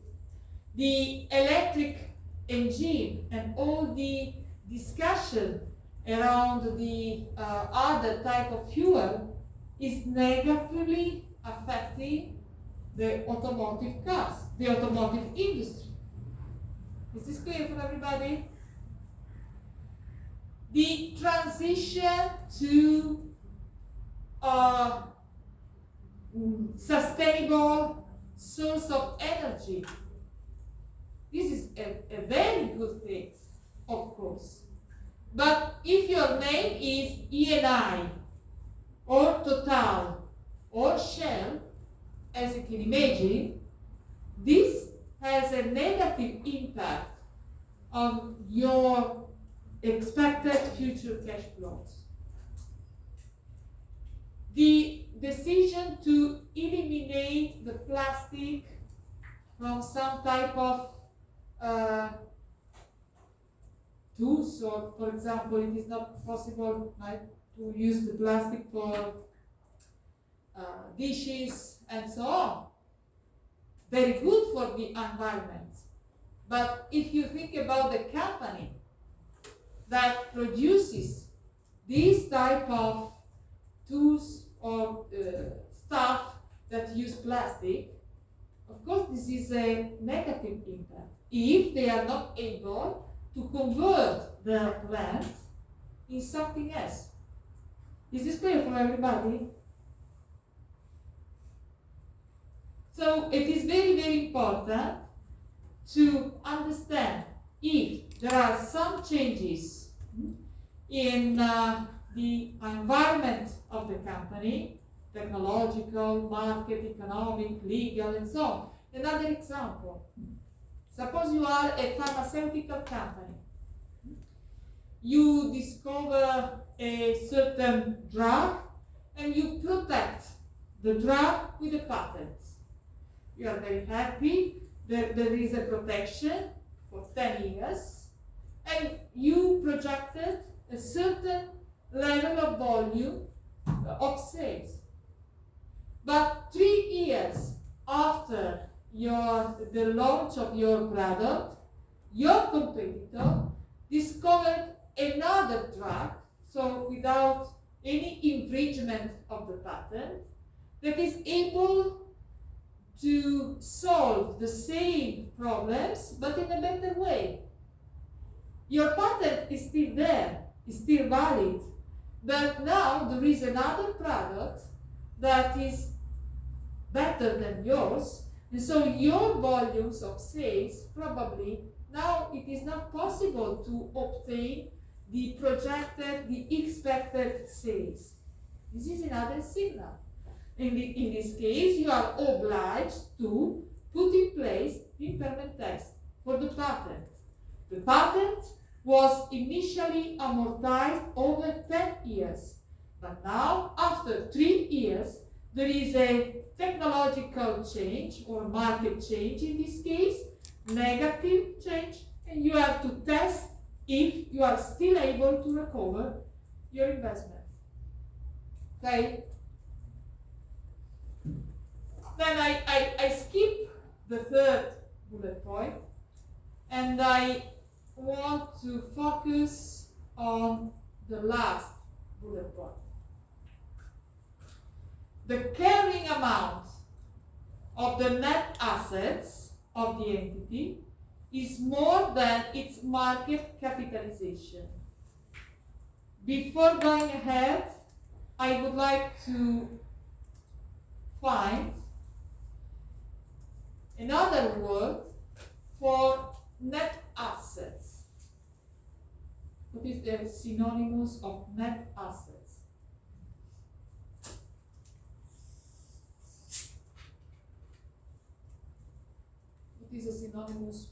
The electric engine and all the discussion around the other type of fuel is negatively affecting the automotive cars, the automotive industry. Is this clear for everybody? The transition to sustainable source of energy. This is a very good thing, of course. But if your name is Eni, or Total, or Shell, as you can imagine, this has a negative impact on your expected future cash flows. The decision to eliminate the plastic from some type of tools, or for example, it is not possible to use the plastic for dishes and so on. Very good for the environment. But if you think about the company that produces these type of tools or stuff that use plastic, of course this is a negative impact if they are not able to convert their plant in something else. Is this clear for everybody? So it is very, very important to understand if there are some changes in the environment of the company, technological, market, economic, legal, and so on. Another example. Suppose you are a pharmaceutical company. You discover a certain drug and you protect the drug with a patent. You are very happy that there is a protection for 10 years and you projected a certain level of volume of sales. But 3 years after the launch of your product, your competitor discovered another drug, so without any infringement of the patent, that is able to solve the same problems but in a better way. Your patent is still there, is still valid, but now there is another product that is better than yours, and so your volumes of sales probably now it is not possible to obtain the projected, the expected sales. This is another signal. In this case, you are obliged to put in place the impairment test for the patent. The patent was initially amortized over 10 years, but now, after 3 years, there is a technological change or market change in this case, negative change, and you have to test if you are still able to recover your investment. Okay? Then I skip the third bullet point and I want to focus on the last bullet point. The carrying amount of the net assets of the entity is more than its market capitalization. Before going ahead, I would like to find another word for net assets. What is the synonymous of net assets? What is a synonymous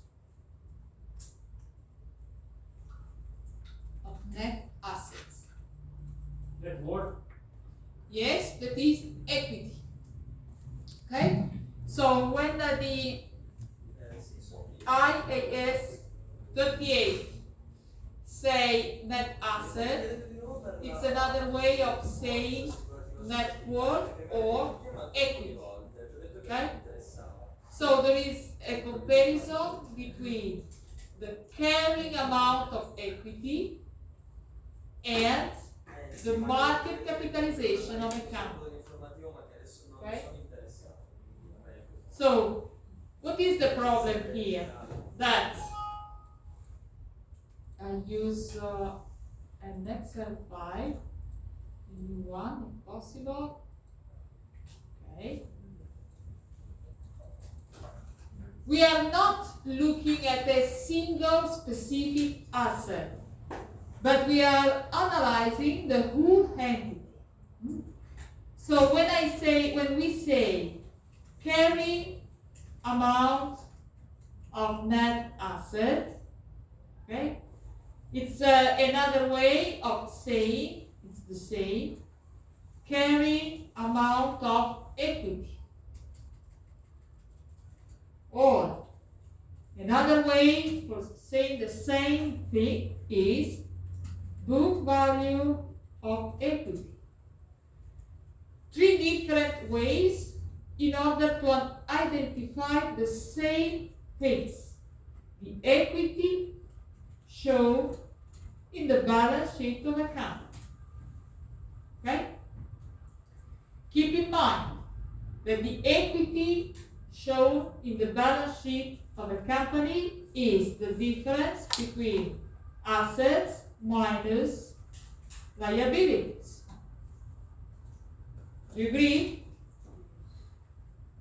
of net assets? Net worth. Yes, that is equity. Okay? So when the IAS 38 say net asset, it's another way of saying net worth or equity. Okay? So there is a comparison between the carrying amount of equity and the market capitalization of a company. Okay? So, what is the problem here? That I use an Excel file, a new one if possible. Okay. We are not looking at a single specific asset, but we are analyzing the whole entity. So when we say carrying amount of net asset, okay, it's another way of saying, it's the same, carrying amount of equity. Or another way for saying the same thing is book value of equity. Three different ways in order to identify the same things. The equity shown in the balance sheet of a company. Okay? Keep in mind that the equity shown in the balance sheet of a company is the difference between assets minus liabilities. You agree?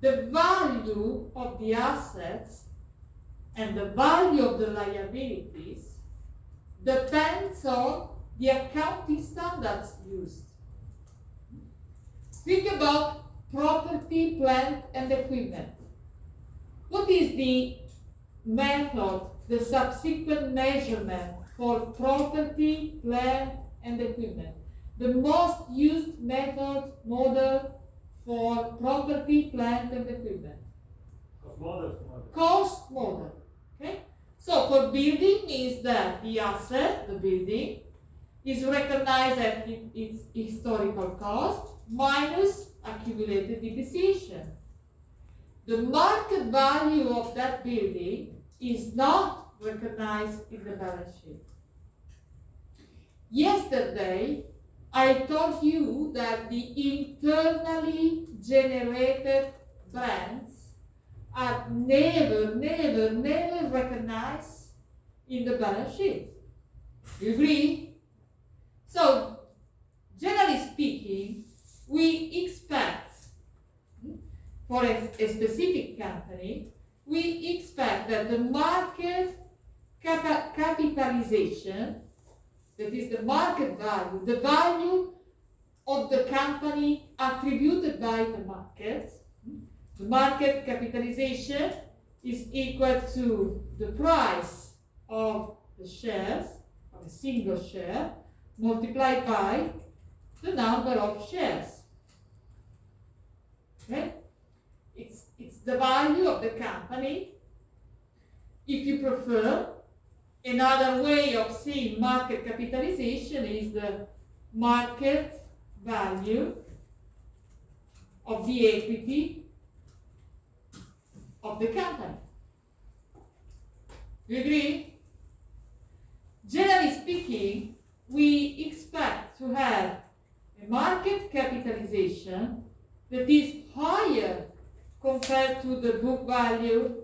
The value of the assets and the value of the liabilities depends on the accounting standards used. Think about property, plant, and equipment. What is the method, the subsequent measurement for property, plant, and equipment? The most used model for property, plant, and equipment? Cost model. Okay? So for building means that the asset, the building, is recognized at its historical cost minus accumulated depreciation. The market value of that building is not recognized in the balance sheet. Yesterday, I told you that the internally generated brands are never recognized in the balance sheet. You agree? So, generally speaking, we expect, for a specific company, we expect that the market capitalization, that is the market value, the value of the company attributed by the market capitalization is equal to the price of the shares, of a single share, multiplied by the number of shares. Okay? It's the value of the company. If you prefer, another way of seeing market capitalization is the market value of the equity of the company. You agree? Generally speaking, we expect to have a market capitalization that is higher compared to the book value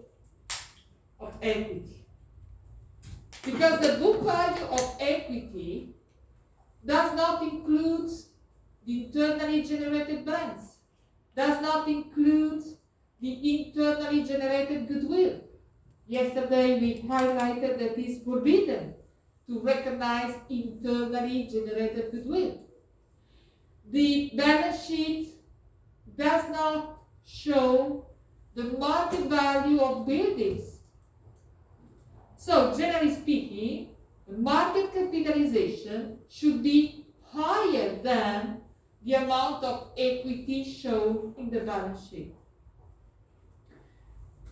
of equity. Because the book value of equity does not include the internally generated brands, does not include the internally generated goodwill. Yesterday we highlighted that it is forbidden to recognize internally generated goodwill. The balance sheet does not show the market value of buildings. So, generally speaking, the market capitalization should be higher than the amount of equity shown in the balance sheet.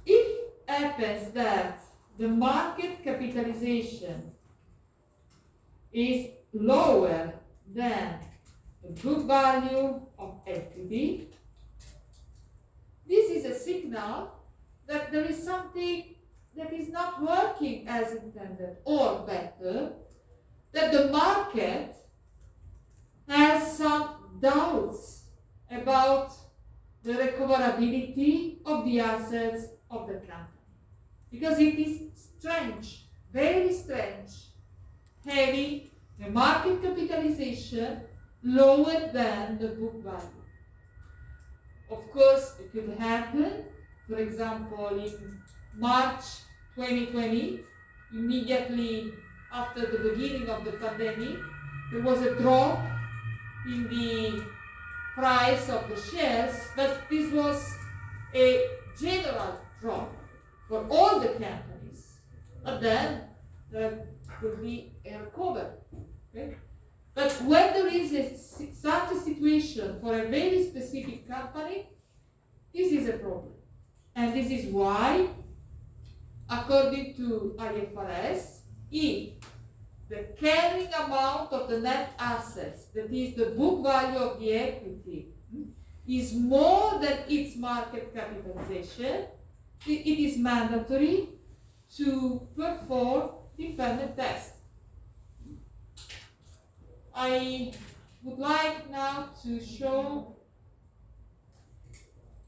If it happens that the market capitalization is lower than the book value of equity, this is a signal that there is something that is not working as intended, or better, that the market has some doubts about the recoverability of the assets of the company. Because it is strange, very strange, having a market capitalization lower than the book value. Of course, it could happen, for example, in March 2020, immediately after the beginning of the pandemic, there was a drop in the price of the shares, but this was a general drop for all the companies. But then there will be a recovery. Okay? But when there is such a situation for a very specific company, this is a problem. And this is why, according to IFRS, if the carrying amount of the net assets, that is the book value of the equity, is more than its market capitalization, it is mandatory to perform the impairment test. I would like now to show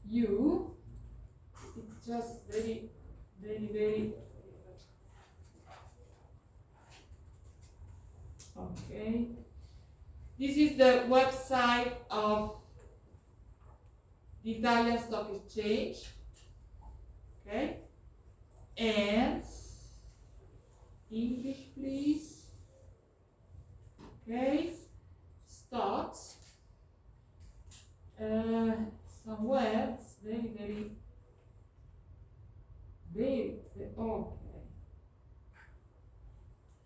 you, it's just very okay. This is the website of the Italian Stock Exchange. Okay. And English, please. Okay. Stocks. Some words, very okay.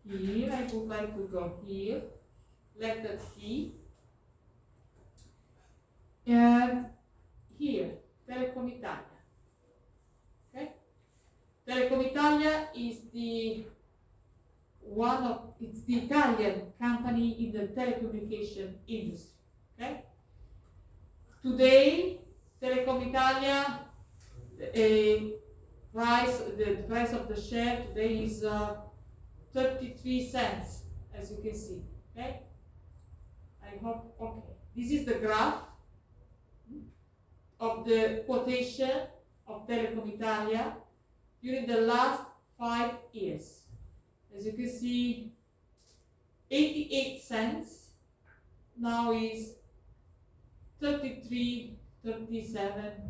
Here, I would like to go here, letter C, and here, Telecom Italia. Okay? Telecom Italia is the Italian company in the telecommunication industry. Okay? Today, Telecom Italia, the price of the share today is 33 cents, as you can see. Okay? I hope, okay. This is the graph of the quotation of Telecom Italia during the last 5 years. As you can see, 88 cents now is 37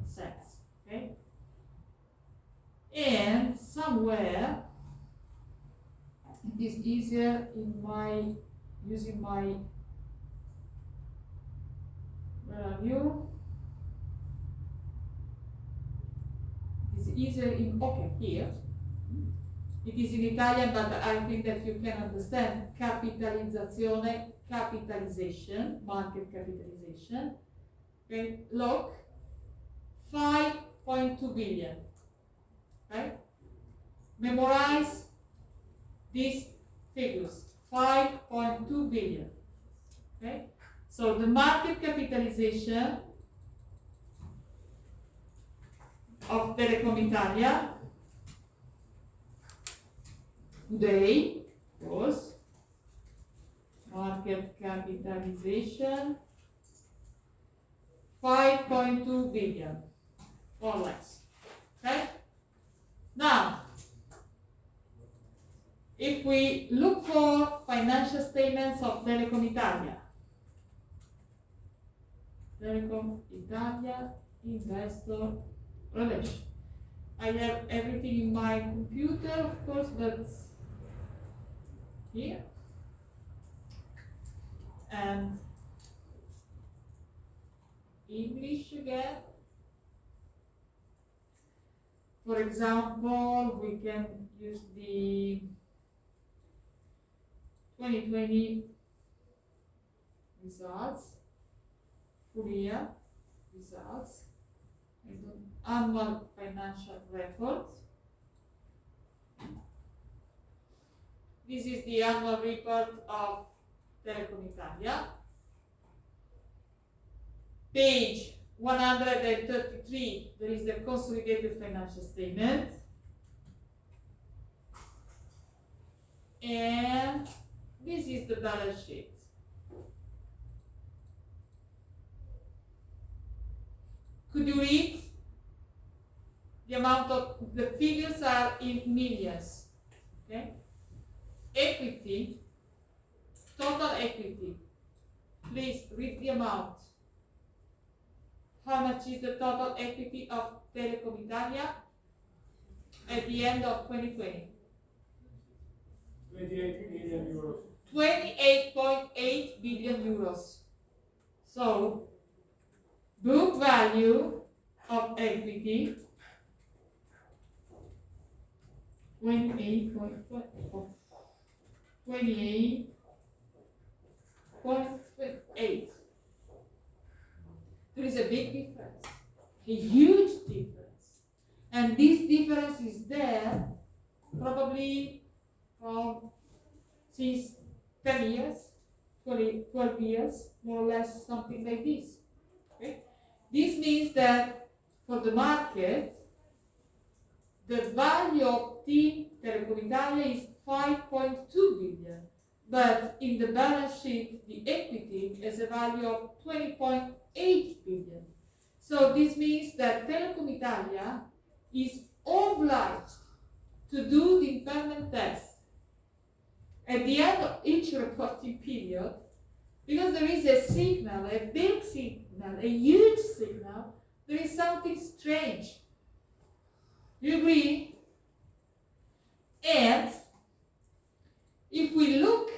cents. Okay? And somewhere it is easier in using my view. It is easier in, okay, here. It is in Italian, but I think that you can understand. Capitalizzazione, capitalization, market capitalization. Okay, look, 5.2 billion. Okay? Memorize these figures, 5.2 billion. Okay? So the market capitalization of Telecom Italia today was market capitalization 5.2 billion or less. Okay? Now, if we look for financial statements of Telecom Italia, investor relation. I have everything in my computer, of course, but here. And English again. For example, we can use the 2020 results, full year results, annual financial report. This is the annual report of Telecom Italia. Page 133, there is the consolidated financial statement. And this is the balance sheet. Could you read? The amount of the figures are in millions. Okay? Equity, total equity. Please read the amount. How much is the total equity of Telecom Italia at the end of 2020? 28 billion euros. 28.8 billion euros. So, book value of equity 28.8. There is a big difference, a huge difference. And this difference is there probably from since 10 years, 12 years, more or less, something like this. Okay? This means that for the market, the value of Telecom Italia is 5.2 billion, but in the balance sheet, the equity has a value of 20.8 billion. So this means that Telecom Italia is obliged to do the impairment test at the end of each reporting period, because there is a signal, a big signal, a huge signal, there is something strange. You agree? And if we look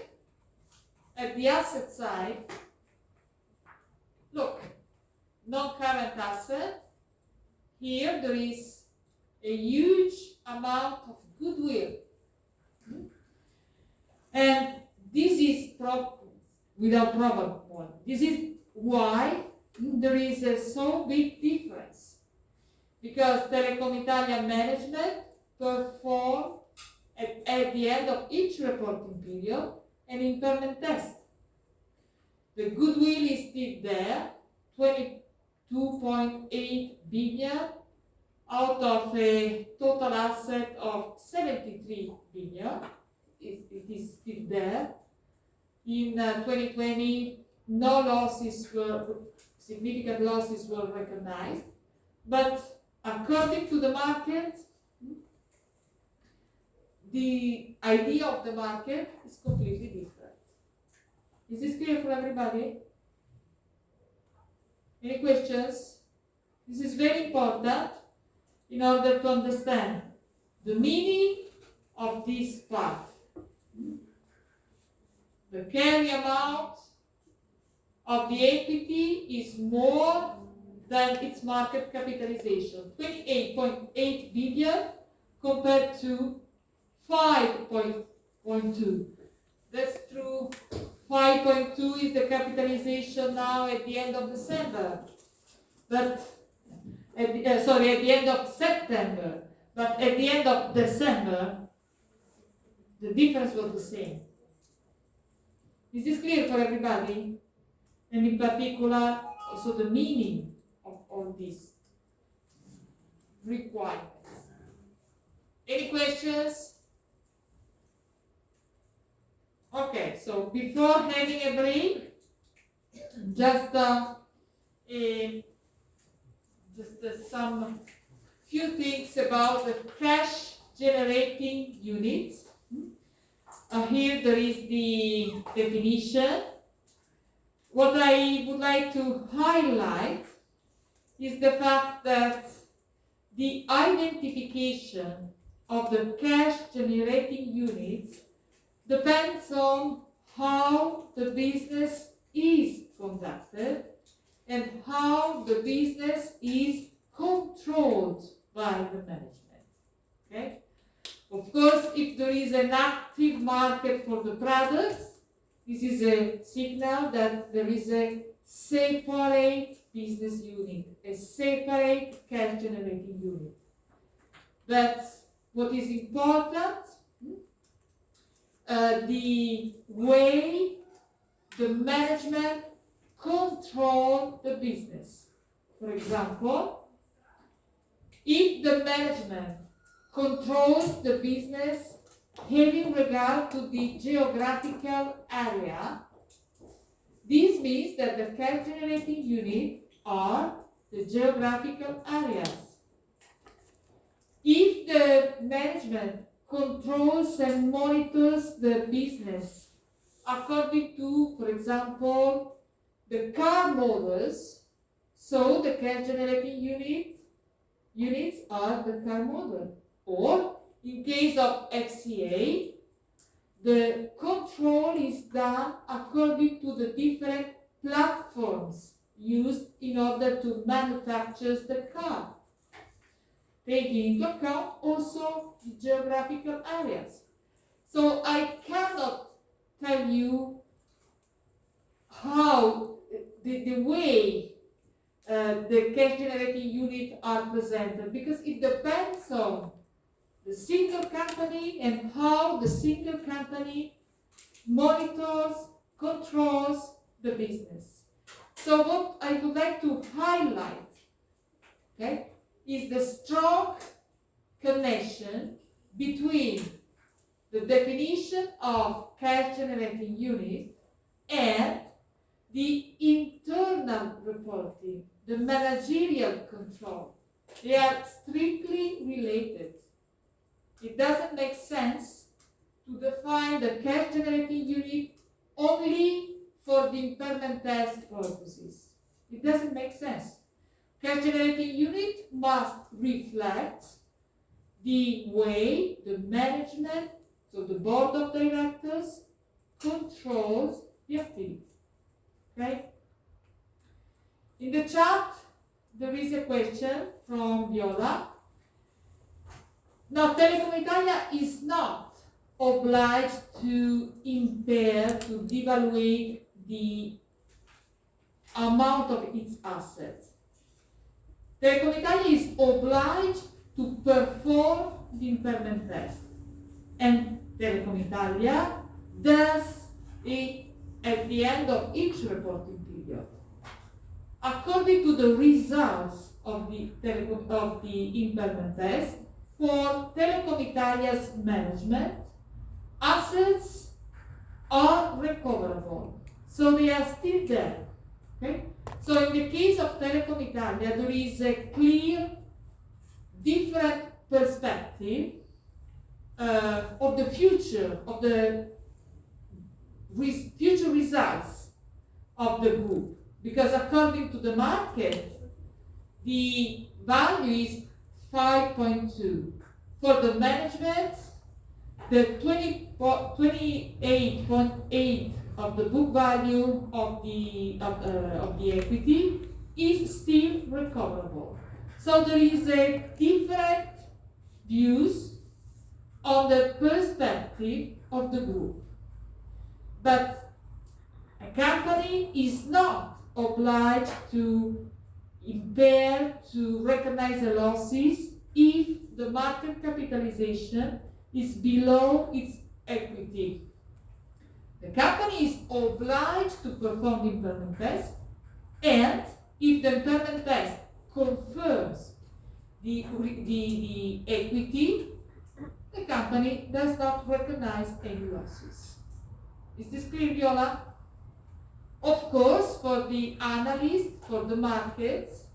at the asset side, look, non-current asset, here there is a huge amount of goodwill. And this is without problem one. This is why there is a so big difference. Because Telecom Italia management perform at the end of each reporting period an impairment test. The goodwill is still there, 22.8 billion out of a total asset of 73 billion. It is still there. In 2020, no significant losses were recognized, but according to the market, the idea of the market is completely different. Is this clear for everybody? Any questions? This is very important in order to understand the meaning of this part. The carry amount of the equity is more than its market capitalization, 28.8 billion compared to 5.2. That's true. 5.2 is the capitalization now at the end of December, but at the end of September. But at the end of December, the difference was the same. Is this clear for everybody? And in particular, also the meaning of all these requirements. Any questions? Okay, so before having a break, just some few things about the cash generating unit. Here there is the definition. What I would like to highlight is the fact that the identification of the cash generating units depends on how the business is conducted and how the business is controlled by the management. Okay? Of course, if there is an active market for the products, this is a signal that there is a separate business unit, a separate cash generating unit. But what is important, the way the management control the business. For example, if the management controls the business having regard to the geographical area, this means that the cash generating unit are the geographical areas. If the management controls and monitors the business according to, for example, the car models, so the cash generating units are the car model. Or in case of FCA, the control is done according to the different platforms used in order to manufacture the car, taking into account also the geographical areas. So I cannot tell you how the way the cash generating units are presented, because it depends on the single company and how the single company monitors, controls the business. So what I would like to highlight, okay, is the strong connection between the definition of cash generating unit and the internal reporting, the managerial control. They are strictly related. It doesn't make sense to define the cash generating unit only for the impairment test purposes. It doesn't make sense. Cash generating unit must reflect the way the management, so the board of directors, controls the activity. Okay? In the chat, there is a question from Viola. Now, Telecom Italia is not obliged to impair, to devaluate the amount of its assets. Telecom Italia is obliged to perform the impairment test. And Telecom Italia does it at the end of each reporting period. According to the results of the impairment test, for Telecom Italia's management, assets are recoverable. So they are still there. Okay? So in the case of Telecom Italia, there is a clear, different perspective of the future, of the future results of the group. Because according to the market, the value is 5.2. For the management, the 28.8 of the book value of the equity is still recoverable. So there is a different views on the perspective of the group. But a company is not obliged to impair, to recognize the losses if the market capitalization is below its equity. The company is obliged to perform the impairment test, and if the impairment test confirms the equity, the company does not recognize any losses. Is this clear, Viola? Of course, for the analyst, for the markets,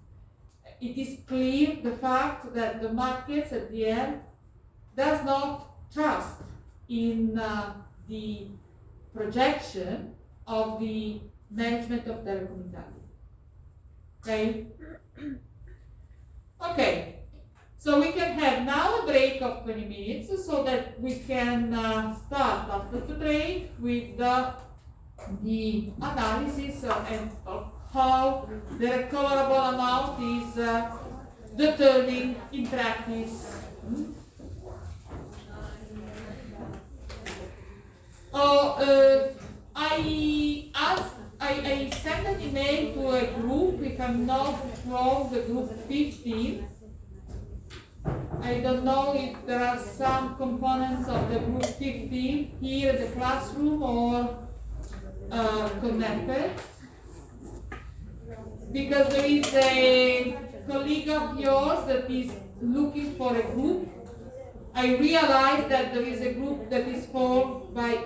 it is clear the fact that the markets at the end does not trust in the projection of the management of Telecom Italia. Okay? Okay. So we can have now a break of 20 minutes so that we can start after the break with the analysis of how the recoverable amount is determined in practice. I sent an email to a group, if I'm not wrong, the group 15. I don't know if there are some components of the group 15 here in the classroom or connected. because there is a colleague of yours that is looking for a group. I realize that there is a group that is formed by